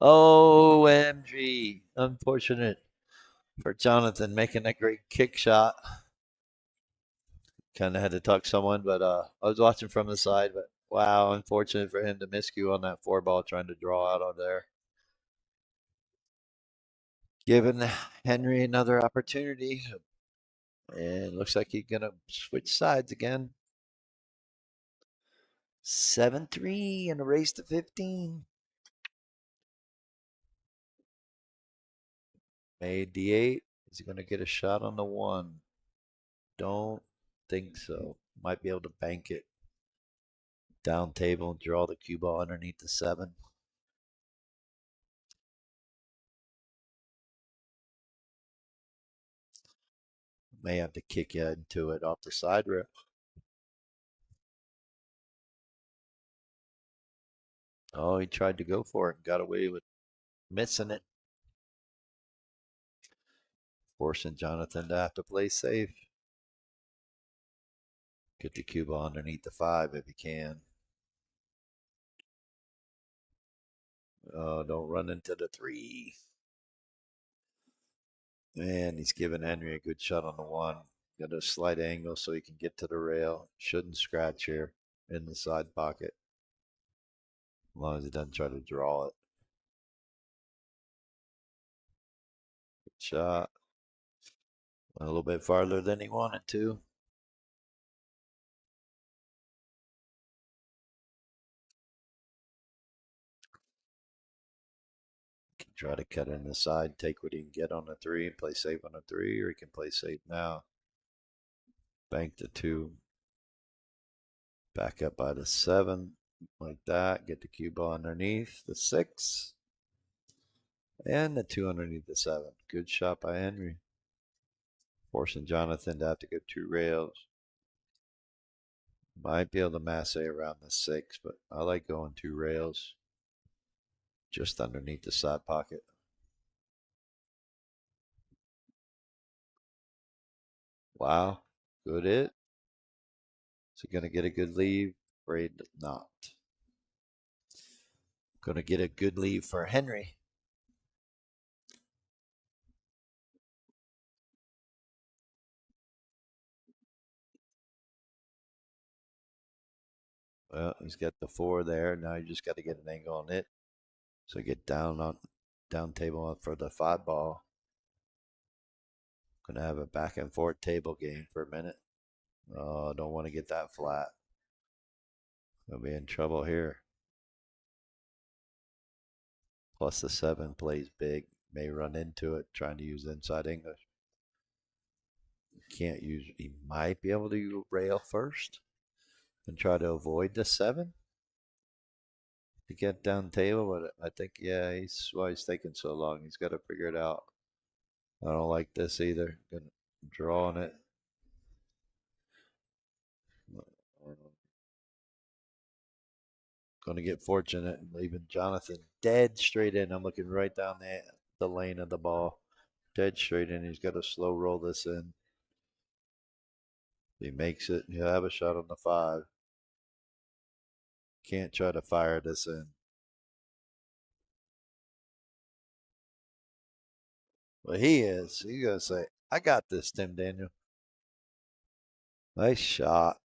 OMG. Unfortunate for Jahnythan making a great kick shot. Kind of had to tuck someone, but I was watching from the side. But wow, unfortunate for him to miscue on that four ball trying to draw out on there. Giving Henry another opportunity. And looks like he's going to switch sides again. 7-3 in a race to 15. Made the 8. Is he going to get a shot on the 1? Don't think so. Might be able to bank it. Down table and draw the cue ball underneath the 7. May have to kick you into it off the side rail. Oh, he tried to go for it and got away with missing it. Forcing Jahnythan to have to play safe. Get the cue ball underneath the 5 if you can. Oh, don't run into the 3. And he's giving Henry a good shot on the 1. Got a slight angle so he can get to the rail. Shouldn't scratch here in the side pocket. As long as he doesn't try to draw it. Good shot. Went a little bit farther than he wanted to. Can try to cut in the side, take what he can get on the 3, play safe on the 3, or he can play safe now. Bank the 2. Back up by the 7, like that. Get the cue ball underneath the 6. And the 2 underneath the 7. Good shot by Henry. Forcing Jahnythan to have to go 2 rails. Might be able to masse around the 6, but I like going 2 rails. Just underneath the side pocket. Wow. Good hit. Is he going to get a good lead? Afraid not. Going to get a good lead for Henry. Well, he's got the 4 there. Now you just got to get an angle on it. So get down table for the 5 ball. Gonna have a back and forth table game for a minute. Oh, don't want to get that flat. Gonna be in trouble here. Plus the 7 plays big. May run into it trying to use inside English. Can't use. He might be able to rail first and try to avoid the 7 to get down table. But I think, yeah, he's why he's taking so long. He's got to figure it out. I don't like this either. Gonna draw on it. Going to get fortunate and leaving Jahnythan dead straight in. I'm looking right down the lane of the ball. Dead straight in. He's got to slow roll this in. If he makes it, he'll have a shot on the 5. Can't try to fire this in. But he is. He's going to say, I got this, Tim Daniel. Nice shot.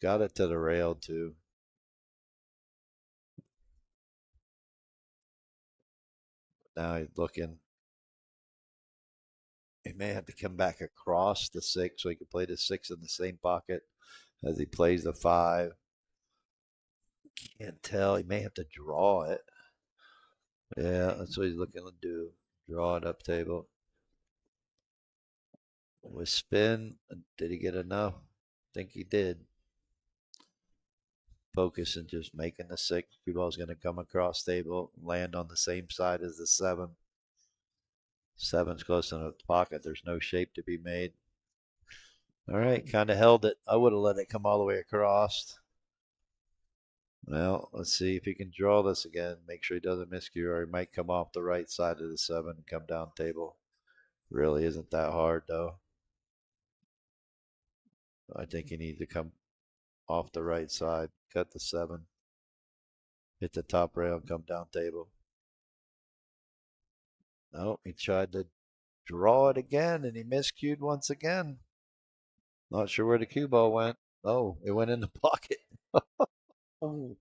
Got it to the rail, too. Now he's looking. He may have to come back across the 6 so he can play the 6 in the same pocket as he plays the 5. Can't tell. He may have to draw it. Yeah, that's what he's looking to do. Draw it up table. With spin, did he get enough? I think he did. Focus and just making the 6. Cue ball's going to come across table, land on the same side as the 7. 7's close in the pocket. There's no shape to be made. All right, kind of held it. I would have let it come all the way across. Well, let's see if he can draw this again. Make sure he doesn't miscue, or he might come off the right side of the 7 and come down table. Really isn't that hard, though. I think he needs to come off the right side. Cut the 7. Hit the top rail and come down table. No, he tried to draw it again and he miscued once again. Not sure where the cue ball went. Oh, it went in the pocket. Oh,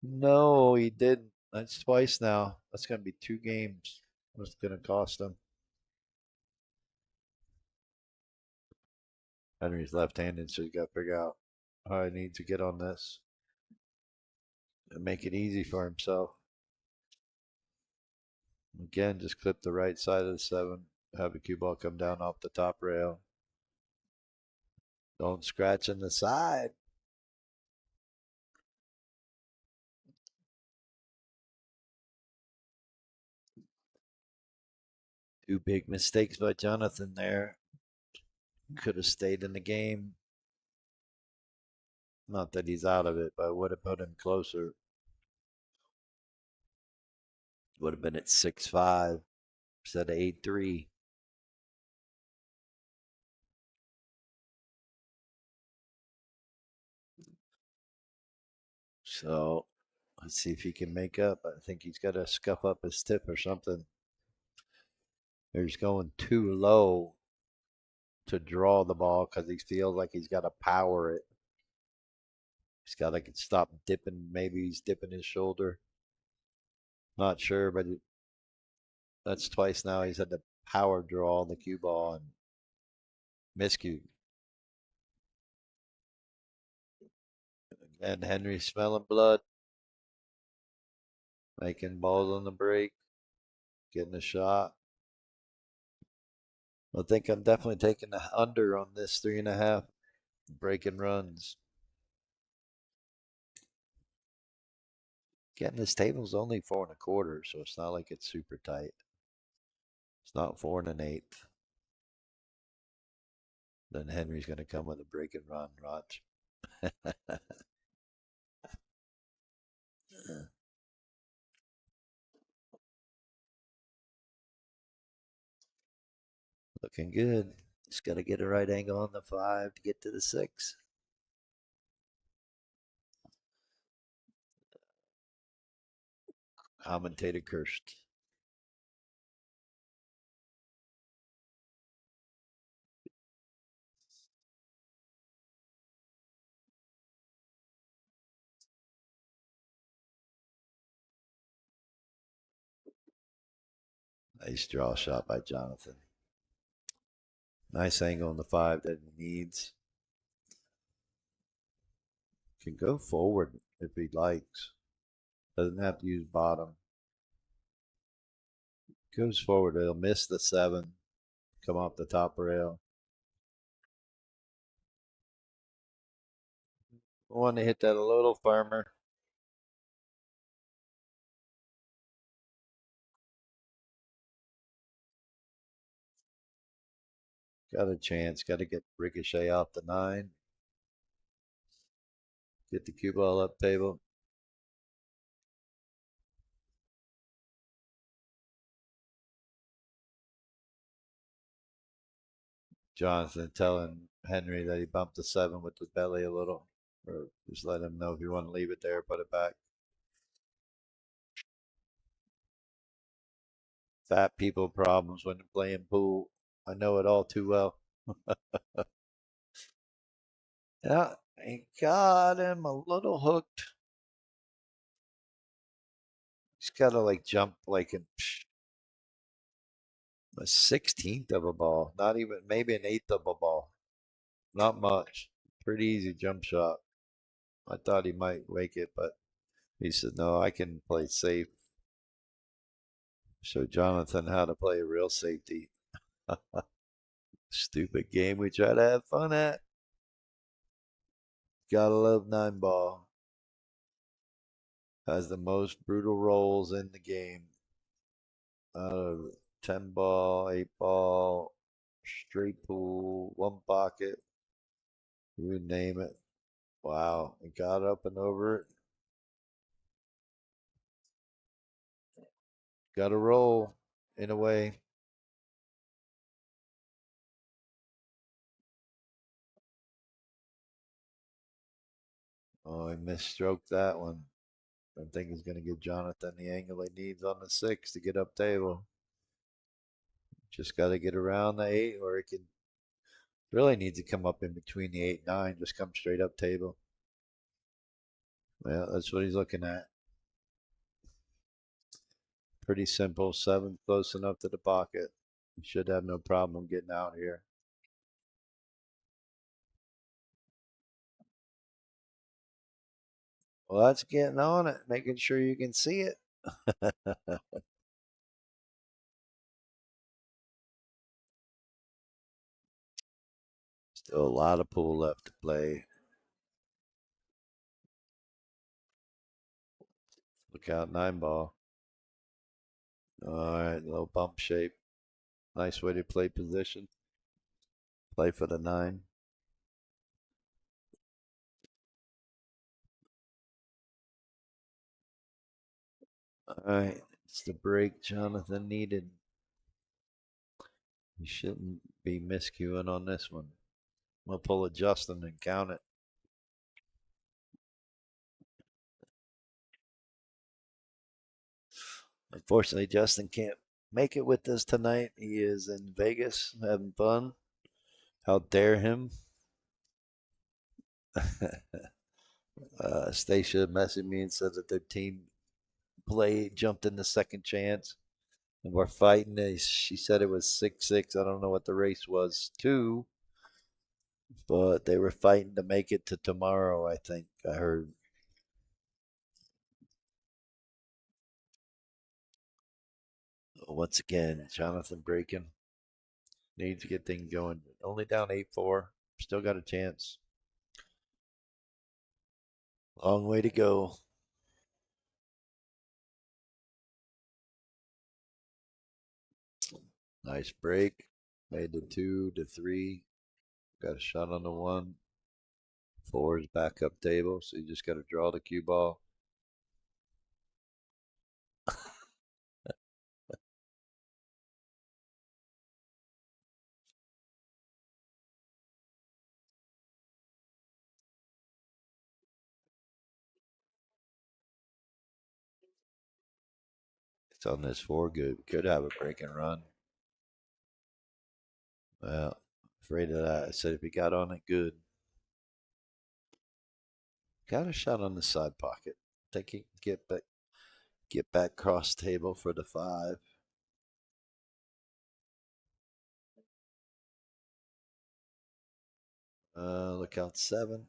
no, he didn't. That's twice now. That's going to be 2 games. What's going to cost him? Henry's left-handed, so you got to figure out how he needs to get on this and make it easy for himself. Again, just clip the right side of the 7. Have the cue ball come down off the top rail. Don't scratch in the side. Two big mistakes by Jahnythan there. Could have stayed in the game. Not that he's out of it, but would have put him closer. Would have been at 6-5 instead of 8-3. So let's see if he can make up. I think he's got to scuff up his tip or something. He's going too low to draw the ball because he feels like he's got to power it. He's got to stop dipping. Maybe he's dipping his shoulder. Not sure, but that's twice now he's had to power draw the cue ball and miscue. And Henry smelling blood, making balls on the break, getting a shot. I think I'm definitely taking the under on this 3.5 breaking runs. Getting this table's only 4.25, so it's not like it's super tight. It's not 4 1/8. Then Henry's going to come with a breaking run. Watch. Looking good. Just got to get a right angle on the 5 to get to the 6. Commentator cursed. Nice draw shot by Jahnythan. Nice angle on the 5 that he needs. Can go forward if he likes. Doesn't have to use bottom. Goes forward. He'll miss the 7. Come off the top rail. Want to hit that a little firmer. Got a chance. Got to get Ricochet off the 9. Get the cue ball up table. Jahnythan telling Henry that he bumped the 7 with the belly a little. Or just let him know if you want to leave it there, put it back. Fat people problems when playing pool. I know it all too well. Yeah, he got him a little hooked. He's got to like jump like a 16th of a ball, not even maybe an eighth of a ball. Not much. Pretty easy jump shot. I thought he might make it, but he said, no, I can play safe. Show Jahnythan how to play a real safety. Stupid game we try to have fun at. Gotta love 9-ball. Has the most brutal rolls in the game. Out of 10-ball, 8-ball, straight pool, one pocket, you name it. Wow, it got up and over it. Got to roll in a way. Oh, he misstroked that one. I think he's going to give Jahnythan the angle he needs on the 6 to get up table. Just got to get around the 8, or it can really needs to come up in between the 8 and 9. Just come straight up table. Well, that's what he's looking at. Pretty simple. 7 close enough to the pocket. He should have no problem getting out here. Well, that's getting on it, making sure you can see it. Still a lot of pool left to play. Look out, 9 ball. All right, little bump shape. Nice way to play position. Play for the 9. All right, it's the break Jahnythan needed. He shouldn't be miscuing on this one. We'll pull a Justin and count it. Unfortunately, Justin can't make it with us tonight. He is in Vegas having fun. How dare him? Stacia messaged me and said that their team played, jumped in the second chance, and we're fighting. She said it was 6-6. I don't know what the race was, 2, but they were fighting to make it to tomorrow, I think. I heard. Once again, Jahnythan breaking. Needs to get things going. Only down 8-4. Still got a chance. Long way to go. Nice break. Made the 2 to 3. Got a shot on the 1. 4 is back up table, so you just got to draw the cue ball. It's on this 4 good. We could have a break and run. Well, afraid of that. I said if he got on it, good. Got a shot on the side pocket. Think he can get back cross table for the 5. Look out 7.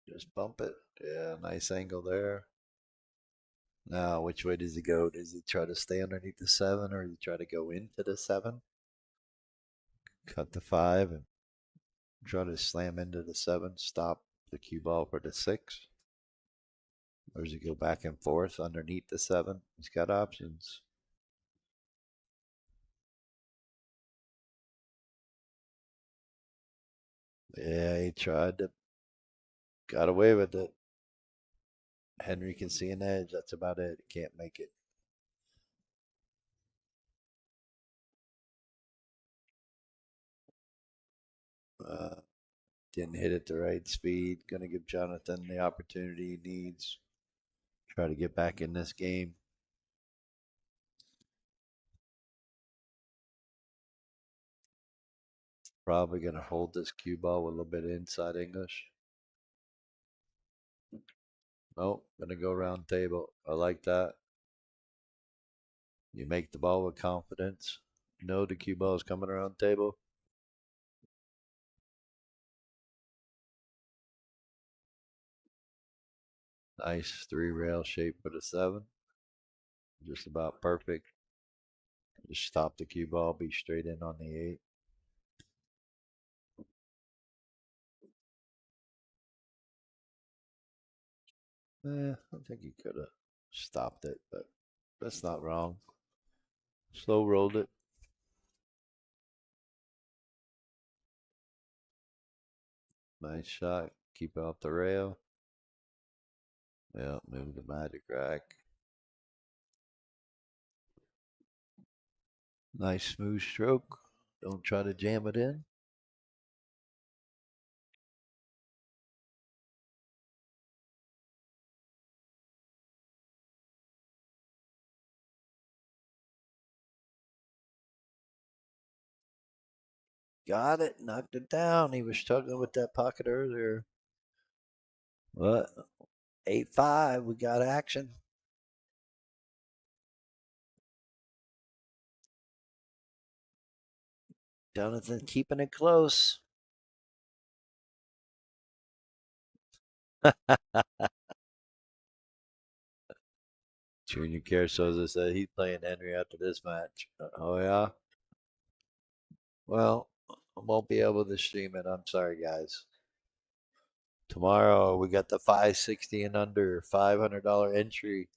Just bump it. Yeah, nice angle there. Now, which way does he go? Does he try to stay underneath the 7, or does he try to go into the 7? Cut the 5 and try to slam into the 7, stop the cue ball for the 6? Or does he go back and forth underneath the 7? He's got options. Yeah, he tried to, got away with it. Henry can see an edge. That's about it. He can't make it. Uh, didn't hit it the right speed. Going to give Jahnythan the opportunity he needs. Try to get back in this game. Probably going to hold this cue ball with a little bit of inside English. Nope, going to go round table. I like that. You make the ball with confidence. Know the cue ball is coming around table. Nice 3 rail shape for the 7. Just about perfect. Just stop the cue ball, be straight in on the 8. I think he could have stopped it, but that's not wrong. Slow rolled it. Nice shot. Keep it off the rail. Yeah, move the magic rack. Nice smooth stroke. Don't try to jam it in. Got it. Knocked it down. He was struggling with that pocket earlier. What? 8-5. We got action. Jahnythan keeping it close. Junior Carsoza said he's playing Henry after this match. Oh, yeah? Well, I won't be able to stream it. I'm sorry, guys. Tomorrow, we got the 560 and under $500 entry.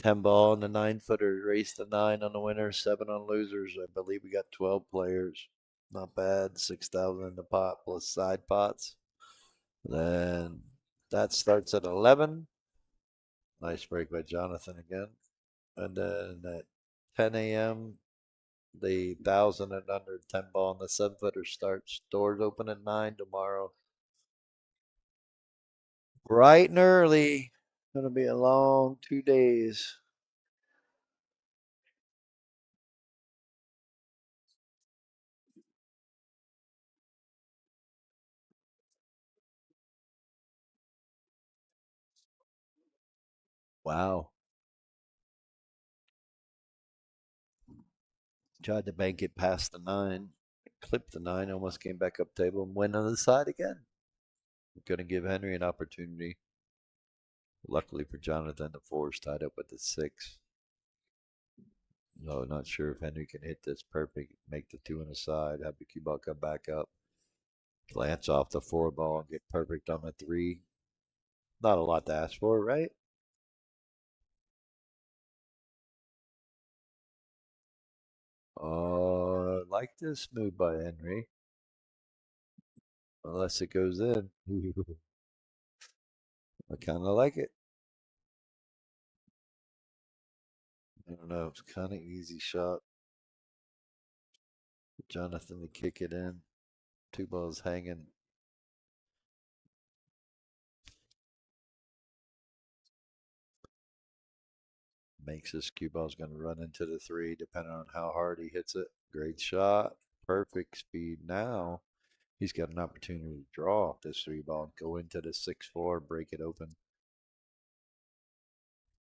10 ball on the 9-footer. Race the 9 on the winners, 7 on losers. I believe we got 12 players. Not bad. 6,000 in the pot plus side pots. Then that starts at 11. Nice break by Jahnythan again. And then at 10 a.m., the 1,000 and under 10 ball on the 7-footer starts. Doors open at 9 tomorrow. Bright and early. Gonna be a long 2 days. Wow. Tried to bank it past the 9. Clipped the 9, almost came back up table and went on the side again. Gonna give Henry an opportunity. Luckily for Jahnythan, the 4 is tied up with the 6. No, not sure if Henry can hit this perfect, make the 2 on the side, have the cue ball come back up, glance off the 4 ball and get perfect on the 3. Not a lot to ask for, right? Like this move by Henry. Unless it goes in. I kind of like it. I don't know. It's kind of easy shot. Jahnythan to kick it in. 2 balls hanging. Makes this cue ball's going to run into the 3 depending on how hard he hits it. Great shot. Perfect speed now. He's got an opportunity to draw off this 3 ball and go into the 6-4, break it open.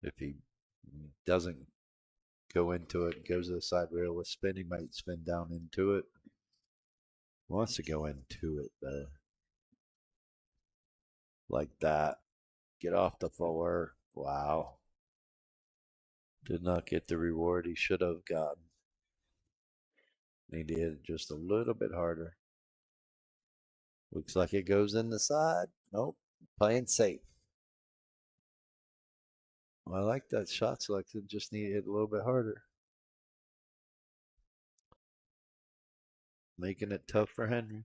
If he doesn't go into it and goes to the side rail with spin, he might spin down into it. Wants to go into it though. Like that. Get off the 4. Wow. Did not get the reward he should have gotten. Need to hit it just a little bit harder. Looks like it goes in the side. Nope. Playing safe. I like that shot selection. Just need to hit a little bit harder. Making it tough for Henry.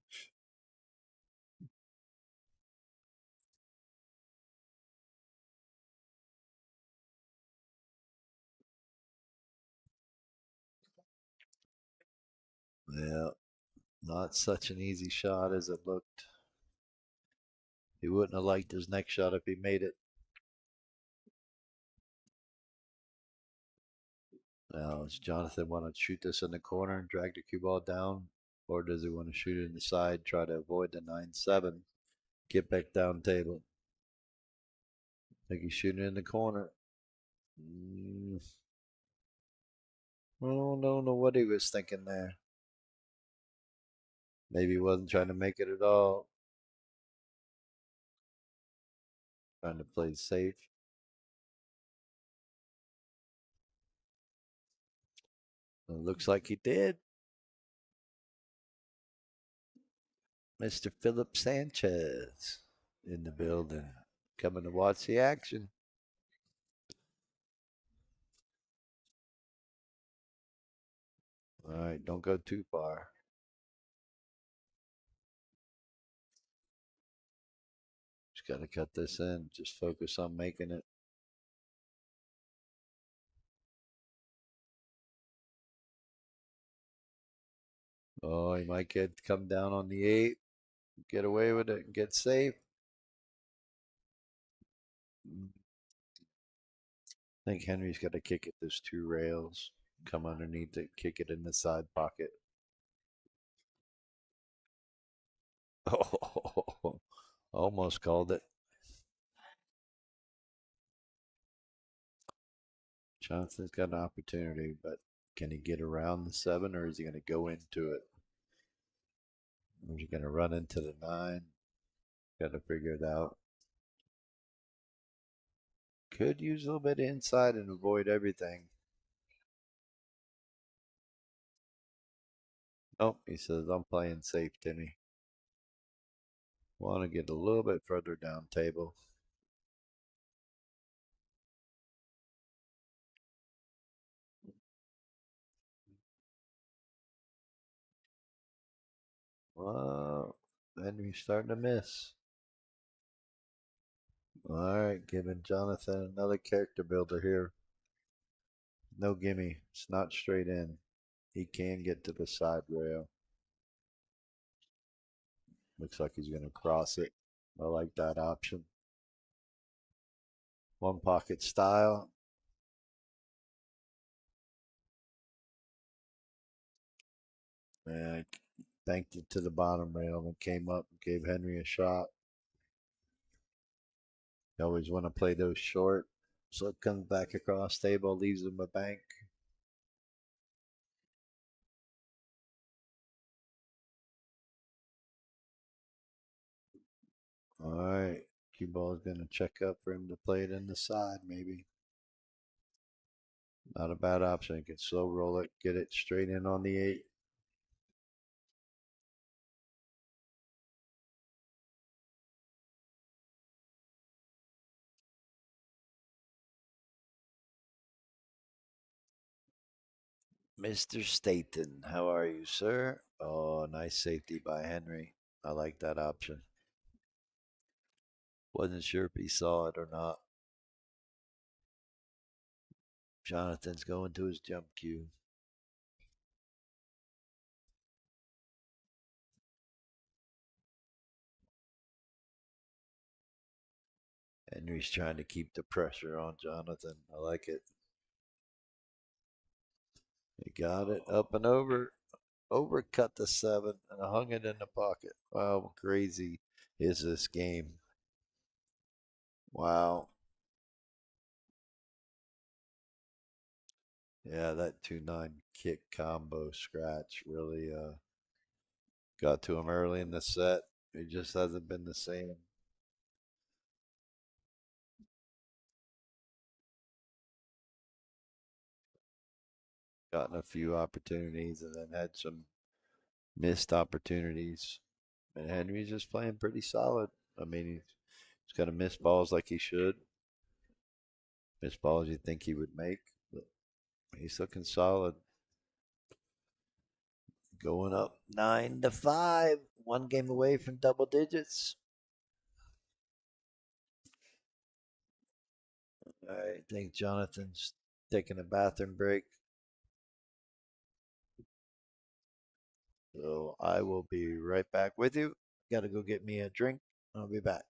Yeah, not such an easy shot as it looked. He wouldn't have liked his next shot if he made it. Now, does Jahnythan want to shoot this in the corner and drag the cue ball down? Or does he want to shoot it in the side, try to avoid the 9-7, get back down table? I think he's shooting in the corner. I don't know what he was thinking there. Maybe he wasn't trying to make it at all. Trying to play safe. It looks like he did. Mr. Philip Sanchez in the building, coming to watch the action. All right, don't go too far. Just got to cut this in. Just focus on making it. Oh, he might come down on the 8, get away with it, and get safe. I think Henry's got to kick it. There's 2 rails. Come underneath it, kick it in the side pocket. Oh, almost called it. Johnson's got an opportunity, but can he get around the 7 or is he going to go into it? Or is he going to run into the 9? Got to figure it out. Could use a little bit of inside and avoid everything. Nope, he says, I'm playing safe, Timmy. Want to get a little bit further down table. Well, Henry's starting to miss. All right, giving Jahnythan another character builder here. No gimme. It's not straight in. He can get to the side rail. Looks like he's going to cross it. I like that option. One pocket style. And banked it to the bottom rail and came up and gave Henry a shot. You always want to play those short. So it comes back across table, leaves him a bank. All right. Cue ball is going to check up for him to play it in the side, maybe. Not a bad option. He can slow roll it, get it straight in on the 8. Mr. Staten, how are you, sir? Oh, nice safety by Henry. I like that option. Wasn't sure if he saw it or not. Jahnythan's going to his jump cue. Henry's trying to keep the pressure on Jahnythan. I like it. He got it up and over. Overcut the 7 and hung it in the pocket. Wow, crazy is this game. Wow. Yeah, that 2-9 kick combo scratch really got to him early in the set. It just hasn't been the same. Gotten a few opportunities and then had some missed opportunities. And Henry's just playing pretty solid. I mean, he's got to miss balls like he should, miss balls you think he would make, but he's looking solid. Going up 9-5, one game away from double digits. I think Jahnythan's taking a bathroom break. So I will be right back with you. Got to go get me a drink. I'll be back.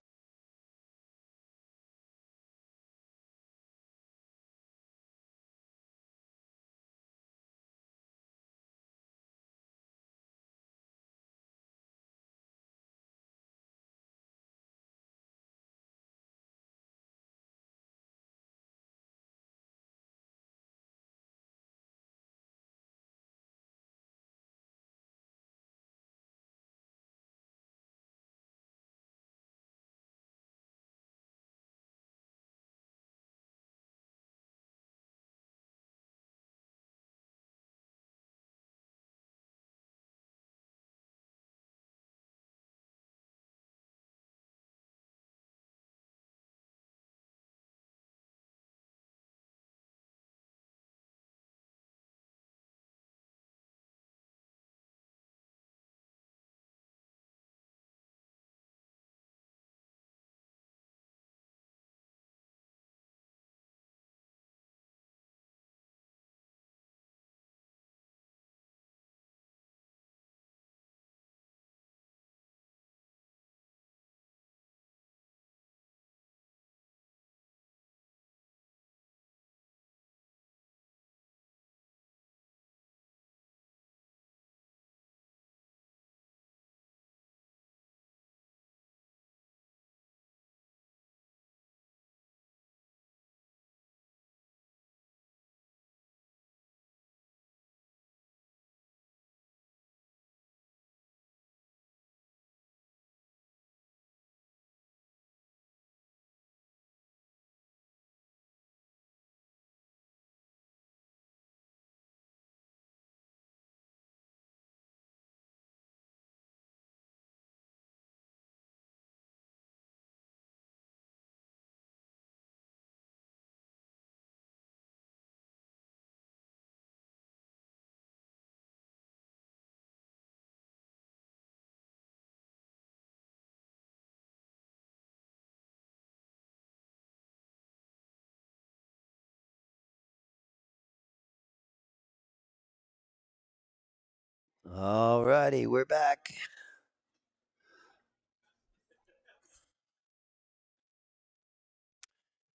All righty, we're back.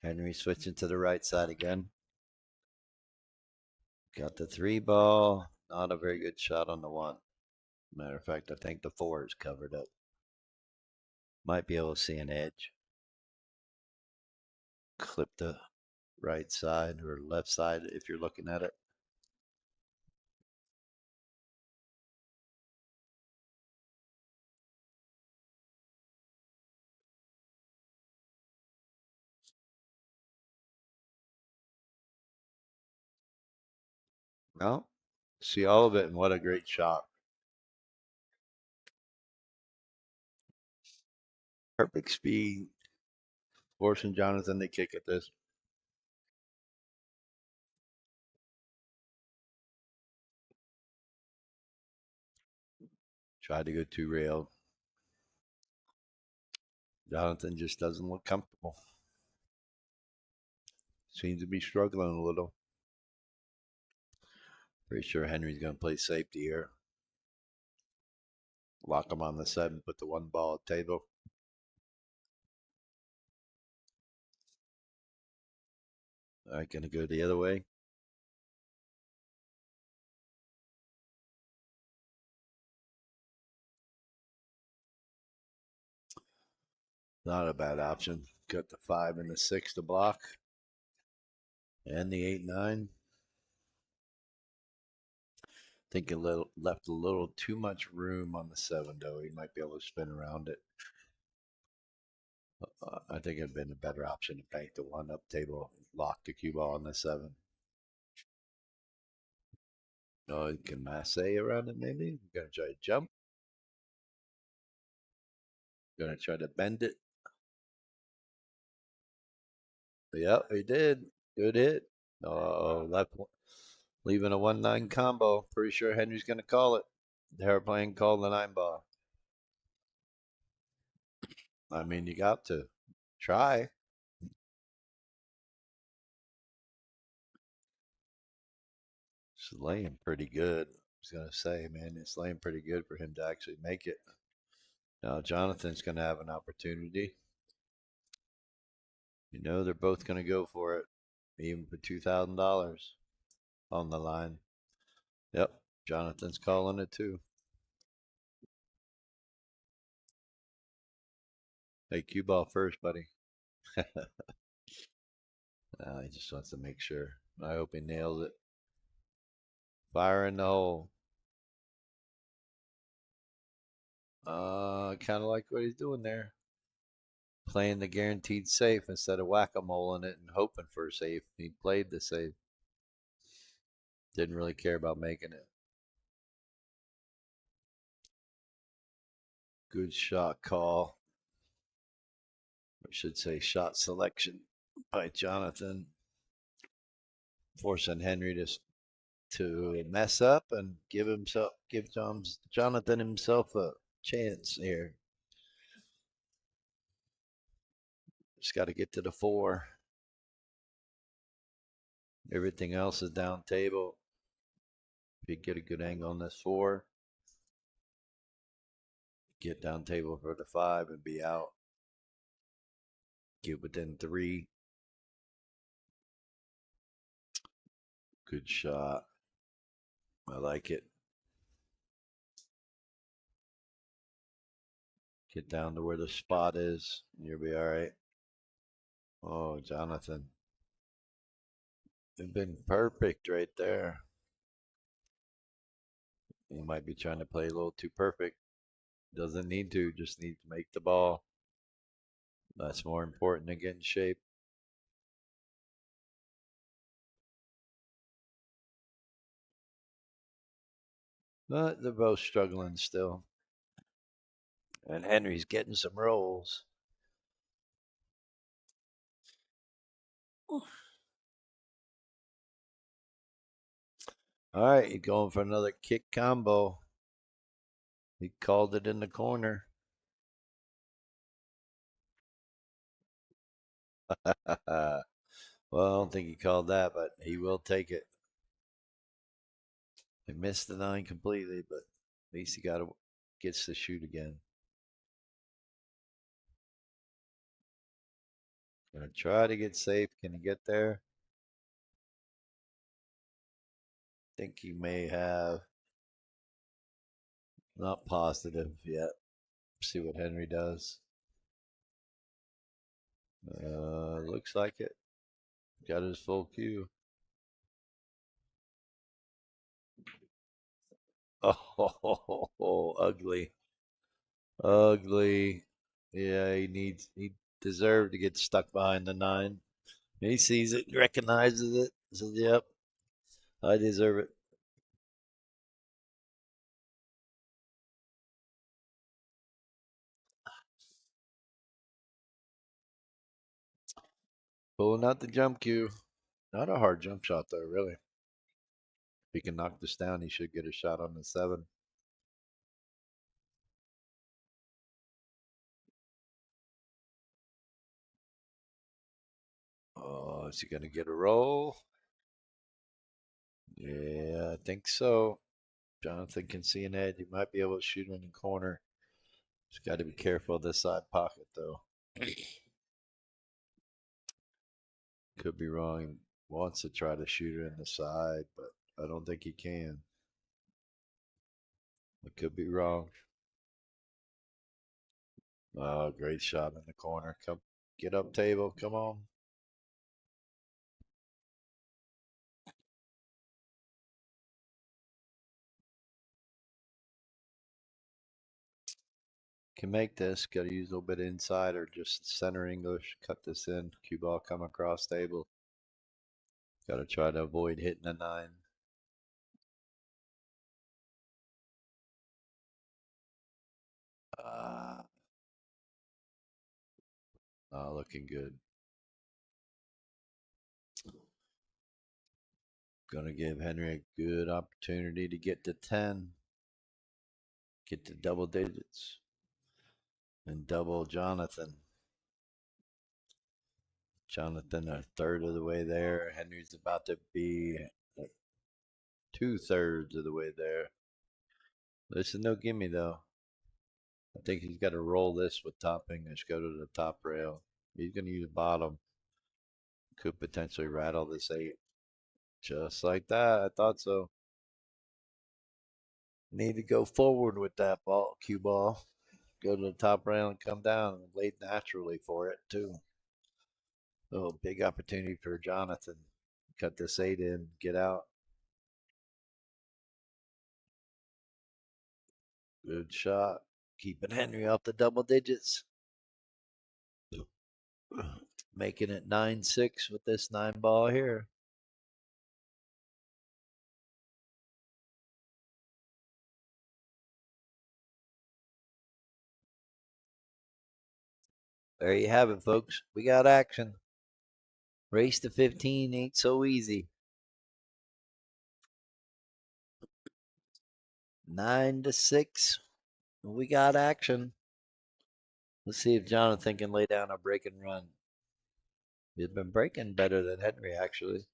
Henry switching to the right side again. Got the 3 ball. Not a very good shot on the 1. Matter of fact, I think the 4 is covered up. Might be able to see an edge. Clip the right side or left side if you're looking at it. No, see all of it, and what a great shot. Perfect speed. Forcing Jahnythan to kick at this. Tried to go 2 rail. Jahnythan just doesn't look comfortable. Seems to be struggling a little. Pretty sure Henry's going to play safety here. Lock him on the 7, put the 1 ball at table. All right, going to go the other way. Not a bad option. Got the 5 and the 6 to block. And the 8-9. Think it left a little too much room on the 7, though. He might be able to spin around it. I think it'd been a better option to bank the 1 up table, lock the cue ball on the 7. Oh, you can masse around it maybe. Gonna try to jump. Gonna try to bend it. Yep, he did. Good hit. Oh, left one. Leaving a 1-9 combo. Pretty sure Henry's gonna call it. They're playing call the 9 ball. I mean, you got to try. It's laying pretty good. I was gonna say, man, it's laying pretty good for him to actually make it. Now Jahnythan's gonna have an opportunity. You know they're both gonna go for it, even for $2,000 on the line. Yep, Jahnythan's calling it too. Hey, cue ball first, buddy. He just wants to make sure. I hope he nails it. Fire in the hole. Kind of like what he's doing there. Playing the guaranteed safe instead of whack-a-moling it and hoping for a safe. He played the safe. Didn't really care about making it. Good shot call. I should say shot selection by Jahnythan. Forcing Henry to mess up and give Jahnythan himself a chance here. Just got to get to the 4. Everything else is down table. If you get a good angle on this 4, get down table for the 5 and be out. Get within 3. Good shot. I like it. Get down to where the spot is. You'll be all right. Oh, Jahnythan. It's been perfect right there. He might be trying to play a little too perfect. Doesn't need to, just needs to make the ball. That's more important than getting shape. But they're both struggling still. And Henry's getting some rolls. All right, he's going for another kick combo. He called it in the corner. Well, I don't think he called that, but he will take it. He missed the 9 completely, but At least he gets to shoot again. Gonna try to get safe. Can he get there? Think he may have. Not positive yet. See what Henry does. Looks like it. Got his full cue. Oh, ugly. Ugly. Yeah, he deserved to get stuck behind the nine. He sees it, recognizes it, says, "Yep, I deserve it." Pulling out the jump cue. Not a hard jump shot though, really. If he can knock this down, he should get a shot on the seven. Oh, is he gonna get a roll? Yeah, I think so. Jahnythan can see an edge. He might be able to shoot in the corner. He's got to be careful of this side pocket, though. Could be wrong. He wants to try to shoot it in the side, but I don't think he can. I could be wrong. Oh, great shot in the corner. Come, get up, table. Come on. Can make this. Got to use a little bit of inside or just center English. Cut this in. Cue ball come across table. Got to try to avoid hitting the nine. Ah, not looking good. Gonna give Henry a good opportunity to get to 10, get to double digits, and double Jahnythan. Jahnythan a third of the way there. Henry's about to be 2/3 of the way there. This is no gimme though. I think he's got to roll this with top English, go to the top rail. He's gonna use bottom. Could potentially rattle this eight. Just like that. I thought so. Need to go forward with that ball, cue ball. Go to the top rail and come down and laid naturally for it too. Oh, big opportunity for Jahnythan. Cut this eight in, get out. Good shot. Keeping Henry off the double digits. Making it 9-6 with this nine ball here. There you have it, folks. We got action. Race to 15 ain't so easy. 9-6. We got action. Let's see if Jahnythan can lay down a break and run. He's been breaking better than Henry, actually.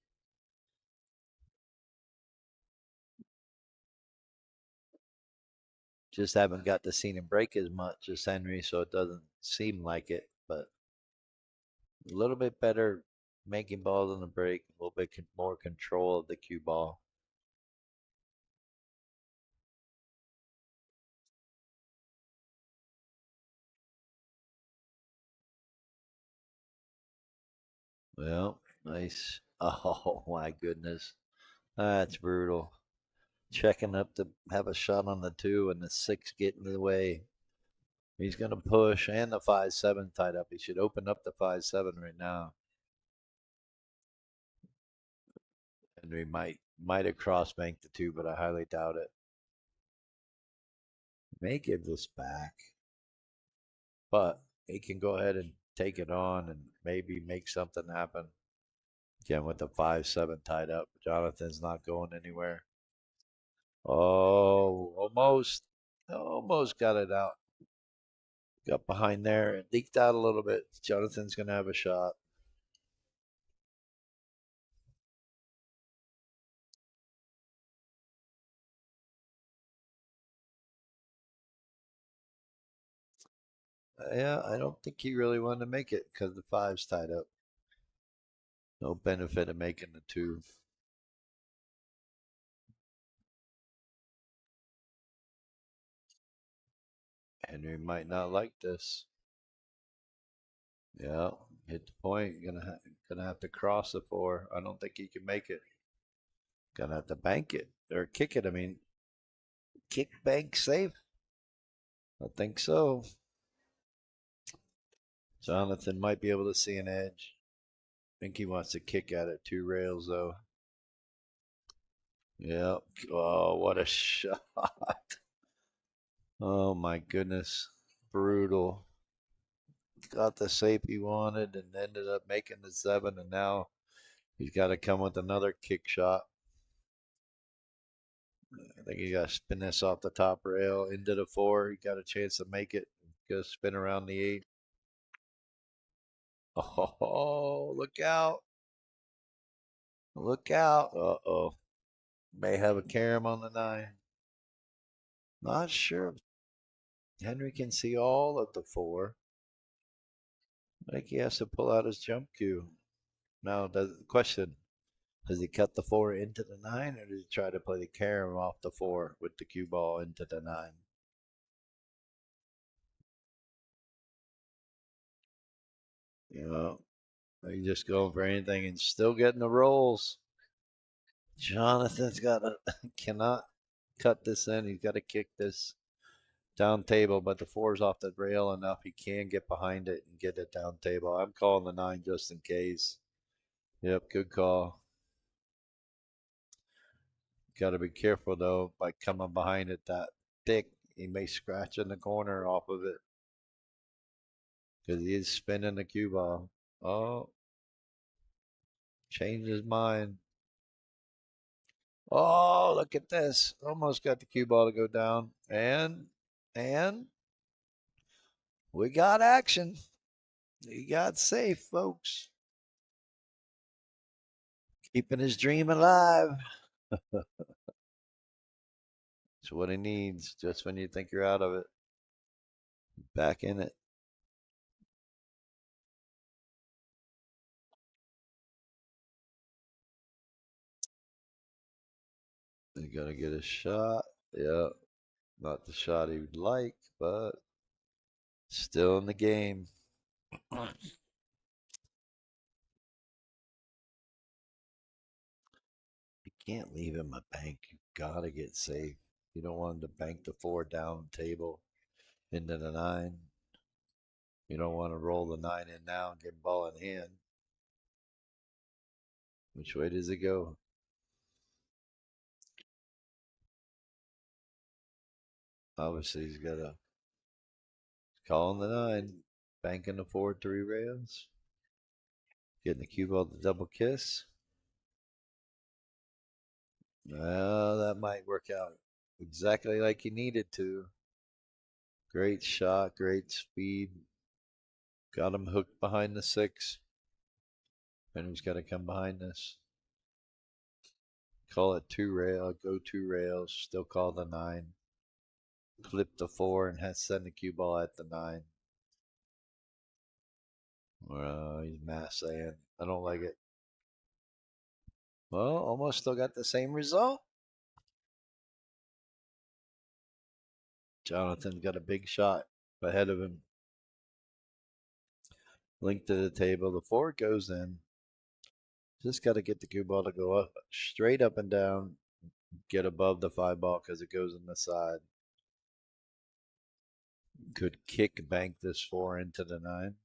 Just haven't got to see him break as much as Henry, so it doesn't seem like it. But a little bit better making balls on the break, a little bit more control of the cue ball. Well, nice. Oh my goodness, that's brutal. Checking up to have a shot on the two and the six getting in the way. He's going to push and the 5-7 tied up. He should open up the 5-7 right now. Henry might have cross banked the two, but I highly doubt it. May give this back, but he can go ahead and take it on and maybe make something happen. Again, with the 5-7 tied up, Jahnythan's not going anywhere. Oh, almost got it out. Got behind there and leaked out a little bit. Jahnythan's going to have a shot. Yeah, I don't think he really wanted to make it because the five's tied up. No benefit of making the two. Henry might not like this. Yeah, hit the point. Gonna have to cross the four. I don't think he can make it. Gonna have to bank it or kick it. I mean, kick, bank, save. I think so. Jahnythan might be able to see an edge. I think he wants to kick at it. Two rails though. Yep. Oh, what a shot. Oh my goodness. Brutal. Got the safe he wanted and ended up making the seven, and now he's got to come with another kick shot. I think he got to spin this off the top rail into the four. He got a chance to make it. Go spin around the eight. Oh, look out. Look out. Uh oh. May have a carom on the nine. Not sure. Henry can see all of the four. I think he has to pull out his jump cue. Now, the question, does he cut the four into the nine, or does he try to play the carom off the four with the cue ball into the nine? You know, he's just going for anything and still getting the rolls. Jahnythan's got to cannot cut this in. He's got to kick this down table, but the four's off the rail enough. He can get behind it and get it down table. I'm calling the nine just in case. Yep, good call. Got to be careful though by coming behind it that thick. He may scratch in the corner off of it because he is spinning the cue ball. Oh, changed his mind. Oh, look at this. Almost got the cue ball to go down. And we got action. He got safe, folks. Keeping his dream alive. It's what he needs just when you think you're out of it. Back in it. You gotta get a shot. Yeah, not the shot he would like, but still in the game. You can't leave him a bank. You gotta get safe. You don't want him to bank the four down table into the nine. You don't want to roll the nine in now and get ball in hand. Which way does it go? Obviously, he's got a call on the nine, banking the four three rails, getting the cue ball to double kiss. Well, that might work out exactly like he needed to. Great shot, great speed. Got him hooked behind the six. And he's got to come behind this. Call it two rail, go two rails, still call the nine. Clip the four and has send the cue ball at the nine. He's mass saying, I don't like it. Well, almost still got the same result. Jahnythan's got a big shot ahead of him. Link to the table. The four goes in. Just got to get the cue ball to go up, straight up and down, get above the five ball because it goes on the side. Could kick bank this four into the nine.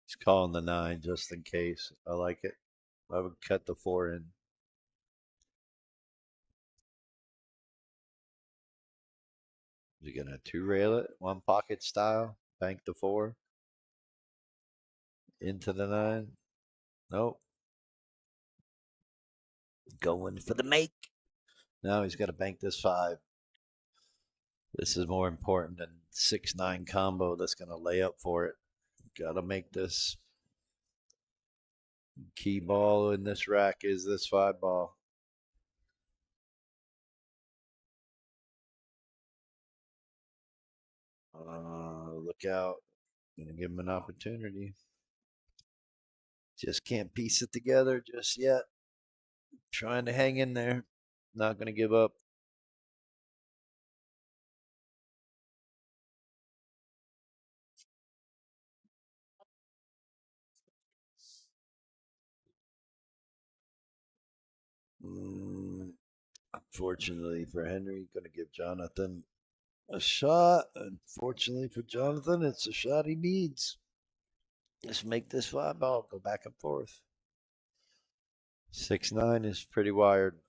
He's calling the nine just in case. I like it. I would cut the four in. Is he gonna two rail it, one pocket style, bank the four into the nine? Nope. Going for the make. Now he's got to bank this five. This is more important than 6-9 combo that's going to lay up for it. Got to make this key ball in this rack is this five ball. Look out. Gonna give him an opportunity. Just can't piece it together just yet. Trying to hang in there. Not gonna give up. Unfortunately for Henry, gonna give Jahnythan a shot. Unfortunately for Jahnythan, it's a shot he needs. Just make this 5 ball go back and forth. 6-9 is pretty wired.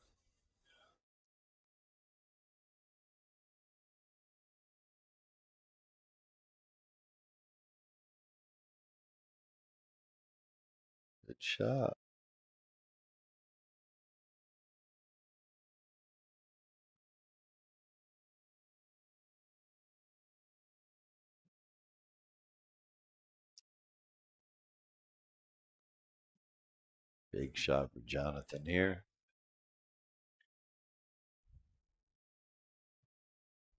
Good shot. Big shot for Jahnythan here.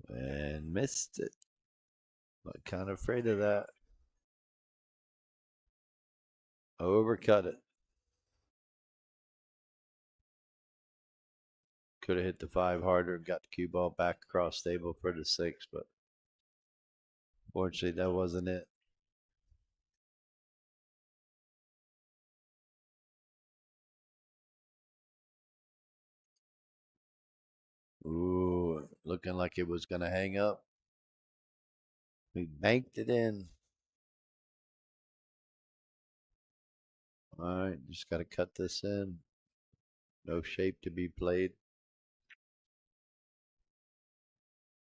And missed it. I'm kind of afraid of that. Overcut it. Could have hit the 5 harder and got the cue ball back across table for the 6, but fortunately that wasn't it. Ooh, looking like it was going to hang up. We banked it in. All right, just got to cut this in. No shape to be played.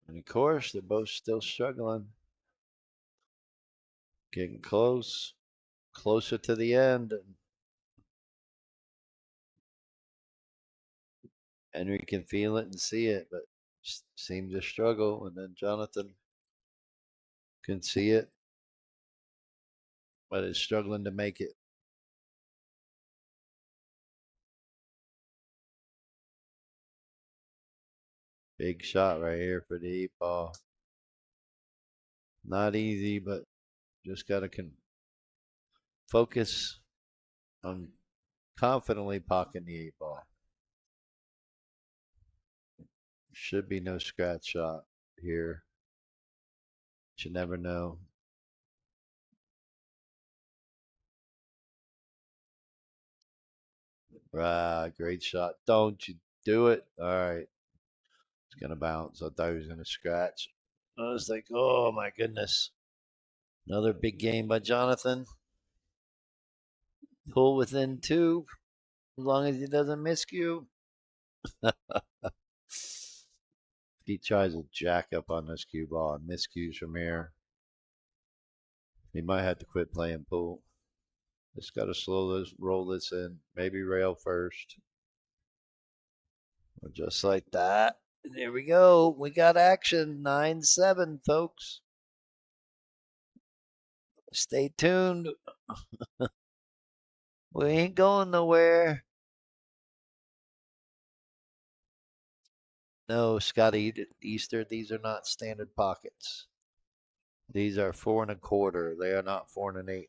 And of course, they're both still struggling. Getting close, closer to the end. And Henry can feel it and see it, but seems to struggle. And then Jahnythan can see it, but is struggling to make it. Big shot right here for the 8 ball. Not easy, but just got to focus on confidently pocketing the 8 ball. Should be no scratch shot here. You never know. Great shot. Don't you do it. All right. It's going to bounce. I thought he was going to scratch. I was like, oh my goodness. Another big game by Jahnythan. Pull within 2, as long as he doesn't miscue. He tries to jack up on this cue ball and miscues from here. He might have to quit playing pool. Just got to roll this in. Maybe rail first. Just like that. There we go. We got action. 9-7, folks. Stay tuned. We ain't going nowhere. No, Scotty Easter, these are not standard pockets. These are 4 1/4. They are not 4 1/8.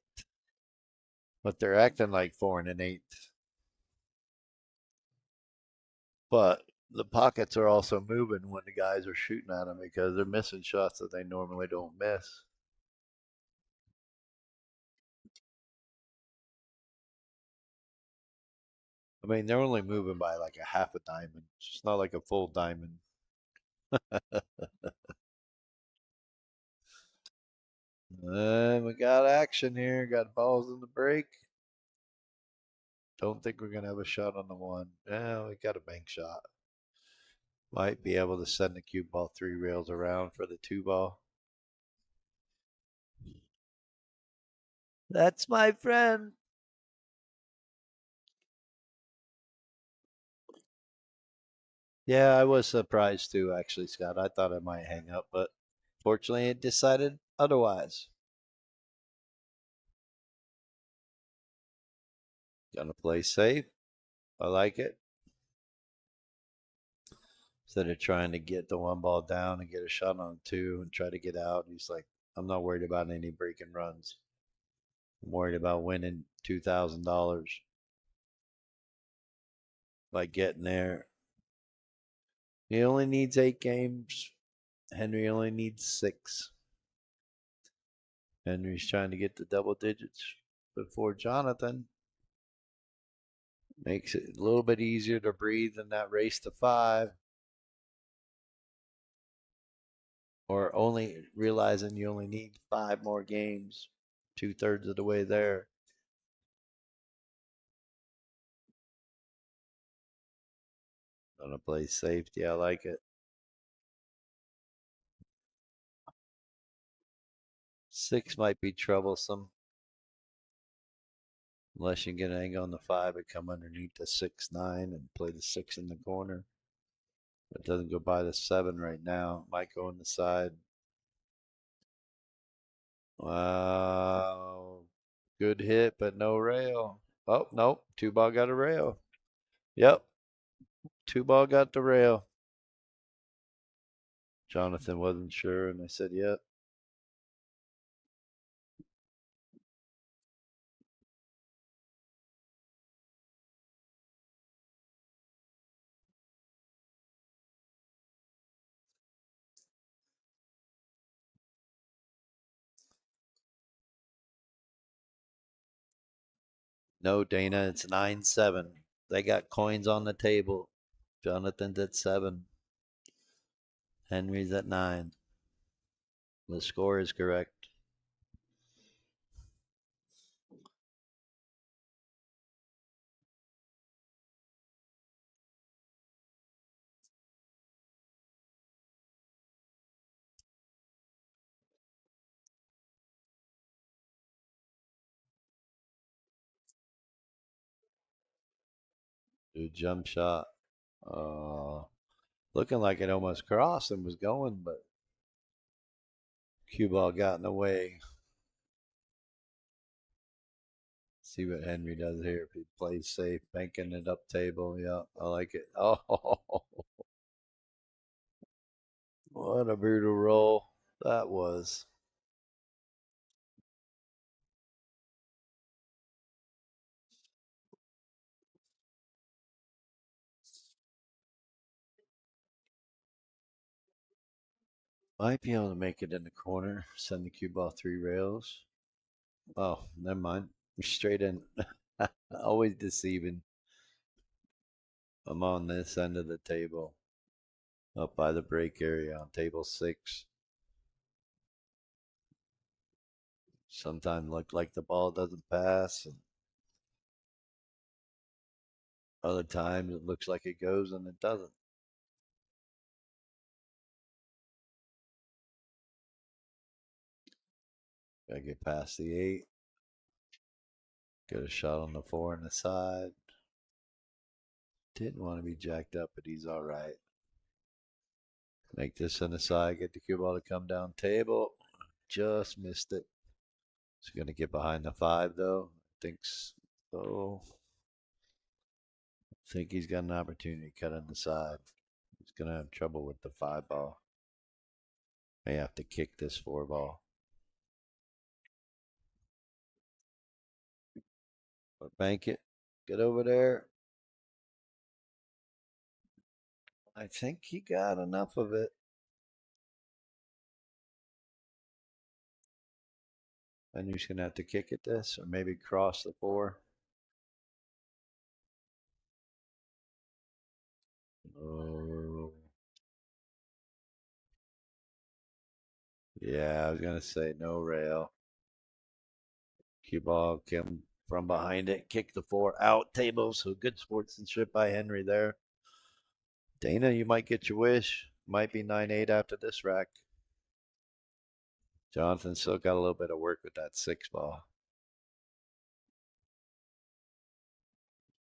But they're acting like 4 1/8. But the pockets are also moving when the guys are shooting at them because they're missing shots that they normally don't miss. I mean, they're only moving by like a half a diamond. It's not like a full diamond. And we got action here. Got balls in the break. Don't think we're going to have a shot on the 1. Yeah, we got a bank shot. Might be able to send the cue ball 3 rails around for the 2 ball. That's my friend. Yeah, I was surprised too, actually, Scott. I thought I might hang up, but fortunately it decided otherwise. Gonna play safe. I like it. Instead of trying to get the one ball down and get a shot on two and try to get out, he's like, I'm not worried about any breaking runs. I'm worried about winning $2,000 by getting there. He only needs 8 games. Henry only needs 6. Henry's trying to get to double digits before Jahnythan. Makes it a little bit easier to breathe in that race to 5. Or only realizing you only need 5 more games, 2/3 of the way there. Gonna play safety. I like it. 6 might be troublesome. Unless you get an angle on the 5 and come underneath the 6-9 and play the 6 in the corner. It doesn't go by the 7 right now. Might go on the side. Wow. Good hit, but no rail. Oh, nope. 2 ball got a rail. Yep. 2 ball got the rail. Jahnythan wasn't sure, and I said, yep. No, Dana, it's 9-7. They got coins on the table. Jahnythan's at 7. Henry's at 9. The score is correct. Good jump shot. Looking like it almost crossed and was going, but cue ball got in the way. See what Henry does here. If he plays safe, banking it up table. Yeah, I like it. Oh, what a brutal roll that was. Might be able to make it in the corner. Send the cue ball 3 rails. Oh, never mind. Straight in. Always deceiving. I'm on this end of the table. Up by the break area on table 6. Sometimes look like the ball doesn't pass, and other times it looks like it goes and it doesn't. Gotta get past the 8. Get a shot on the 4 on the side. Didn't want to be jacked up, but he's all right. Make this on the side. Get the cue ball to come down table. Just missed it. He's gonna get behind the 5 though. Thinks so. Think he's got an opportunity to cut on the side. He's gonna have trouble with the 5 ball. May have to kick this 4 ball. Or bank it. Get over there. I think he got enough of it. And you're just gonna have to kick at this, or maybe cross the 4. Oh, yeah, I was gonna say no rail. Cue ball came from behind it, kick the 4 out table. So good sportsmanship by Henry there. Dana, you might get your wish. Might be 9-8 after this rack. Jahnythan still got a little bit of work with that 6 ball.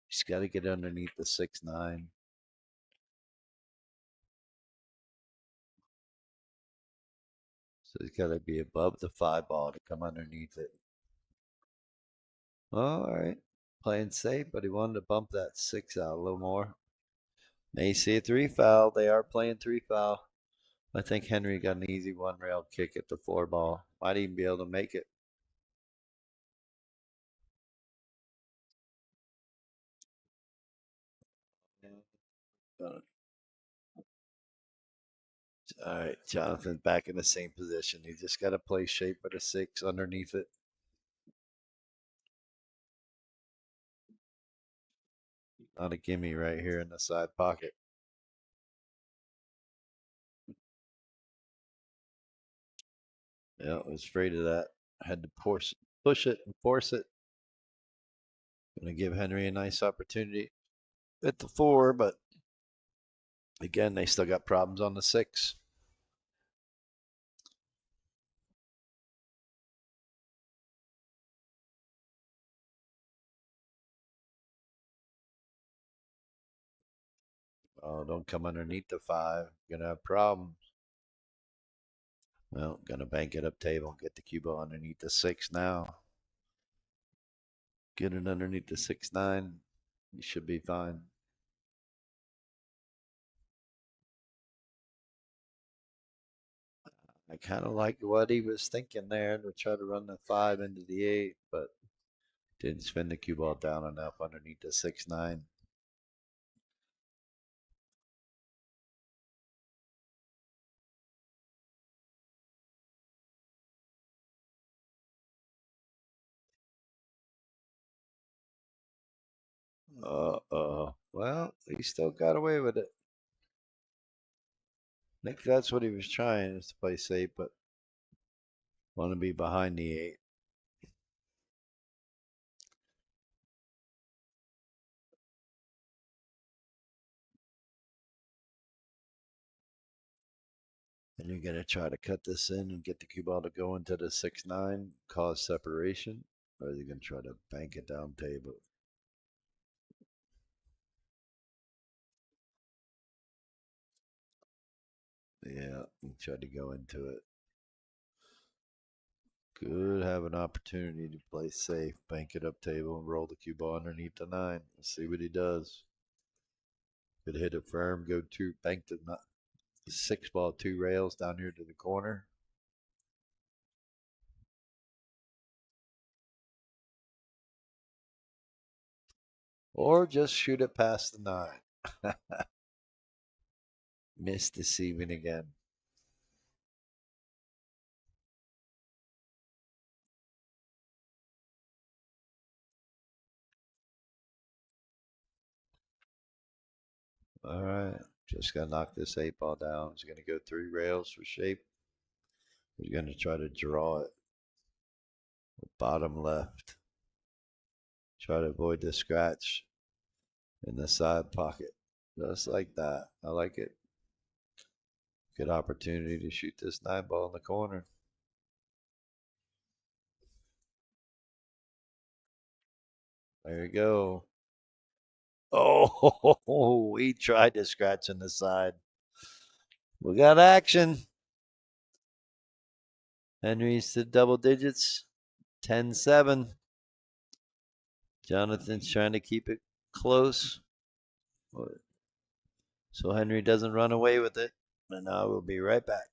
He's got to get underneath the 6-9. So he's got to be above the 5 ball to come underneath it. All right. Playing safe, but he wanted to bump that 6 out a little more. They see a 3 foul. They are playing 3 foul. I think Henry got an easy 1 rail kick at the 4 ball. Might even be able to make it. All right, Jahnythan's back in the same position. He just got to play shape with a 6 underneath it. Not a gimme right here in the side pocket. Yeah, I was afraid of that. I had to push it and force it. Going to give Henry a nice opportunity at the 4, but again, they still got problems on the 6. Oh, don't come underneath the 5. Gonna have problems. Well, gonna bank it up table and get the cue ball underneath the 6 now. Get it underneath the 6-9. You should be fine. I kind of like what he was thinking there to try to run the 5 into the 8, but didn't spin the cue ball down enough underneath the 6-9. Well, he still got away with it. I think that's what he was trying, is to play safe, but want to be behind the 8. And you're going to try to cut this in and get the cue ball to go into the 6-9, cause separation, or are you going to try to bank it down table? Yeah, he tried to go into it. Could have an opportunity to play safe, bank it up table, and roll the cue ball underneath the 9. Let's see what he does. Could hit it firm, go two, bank the 6 ball, 2 rails down here to the corner. Or just shoot it past the 9. Missed deceiving again. All right. Just got to knock this 8 ball down. He's going to go 3 rails for shape. He's going to try to draw it. Bottom left. Try to avoid the scratch in the side pocket. Just like that. I like it. Good opportunity to shoot this 9 ball in the corner. There you go. Oh, he tried to scratch in the side. We got action. Henry's to double digits. 10-7. Jahnythan's trying to keep it close so Henry doesn't run away with it. And I will be right back.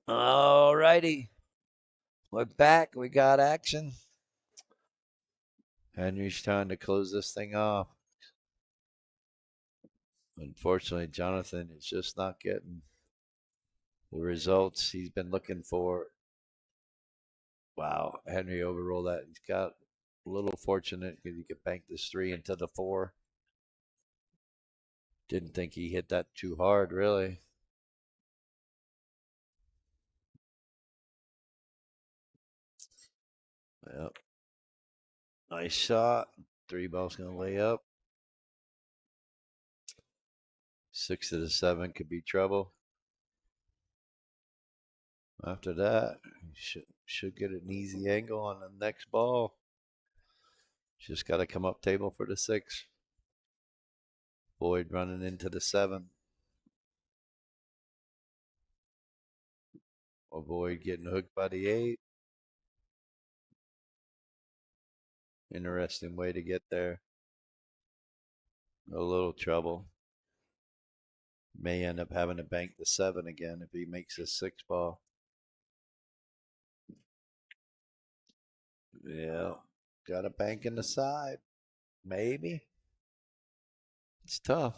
All righty. We're back. We got action. Henry's trying to close this thing off. Unfortunately, Jahnythan is just not getting the results he's been looking for. Wow, Henry overrolled that. He's got a little fortunate because he could bank this 3 into the 4. Didn't think he hit that too hard, really. Yep. Nice shot. 3 ball's going to lay up. 6 to the 7 could be trouble. After that, should get an easy angle on the next ball. Just got to come up table for the 6. Boyd running into the 7. Boyd getting hooked by the 8. Interesting way to get there. A little trouble. May end up having to bank the 7 again if he makes a 6 ball. Yeah. Got a bank in the side. Maybe. It's tough.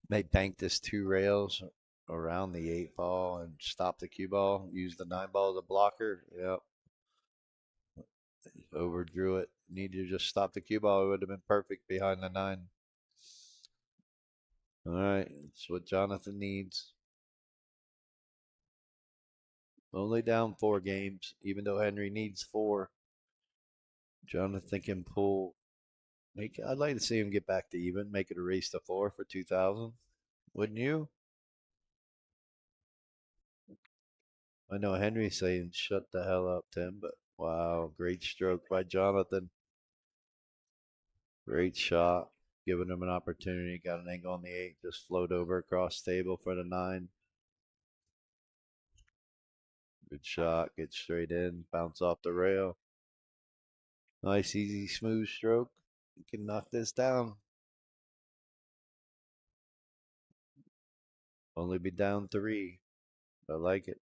May bank this 2 rails around the 8 ball and stop the cue ball. Use the 9 ball as a blocker. Yep. Overdrew it. Needed to just stop the cue ball. It would have been perfect behind the 9. All right. That's what Jahnythan needs. Only down 4 games, even though Henry needs 4. Jahnythan can pull. I'd like to see him get back to even, make it a race to 4 for 2,000. Wouldn't you? I know Henry's saying shut the hell up, Tim, but wow, great stroke by Jahnythan. Great shot. Giving him an opportunity. Got an angle on the 8. Just float over across table for the 9. Good shot. Get straight in. Bounce off the rail. Nice, easy, smooth stroke. You can knock this down. Only be down 3. I like it.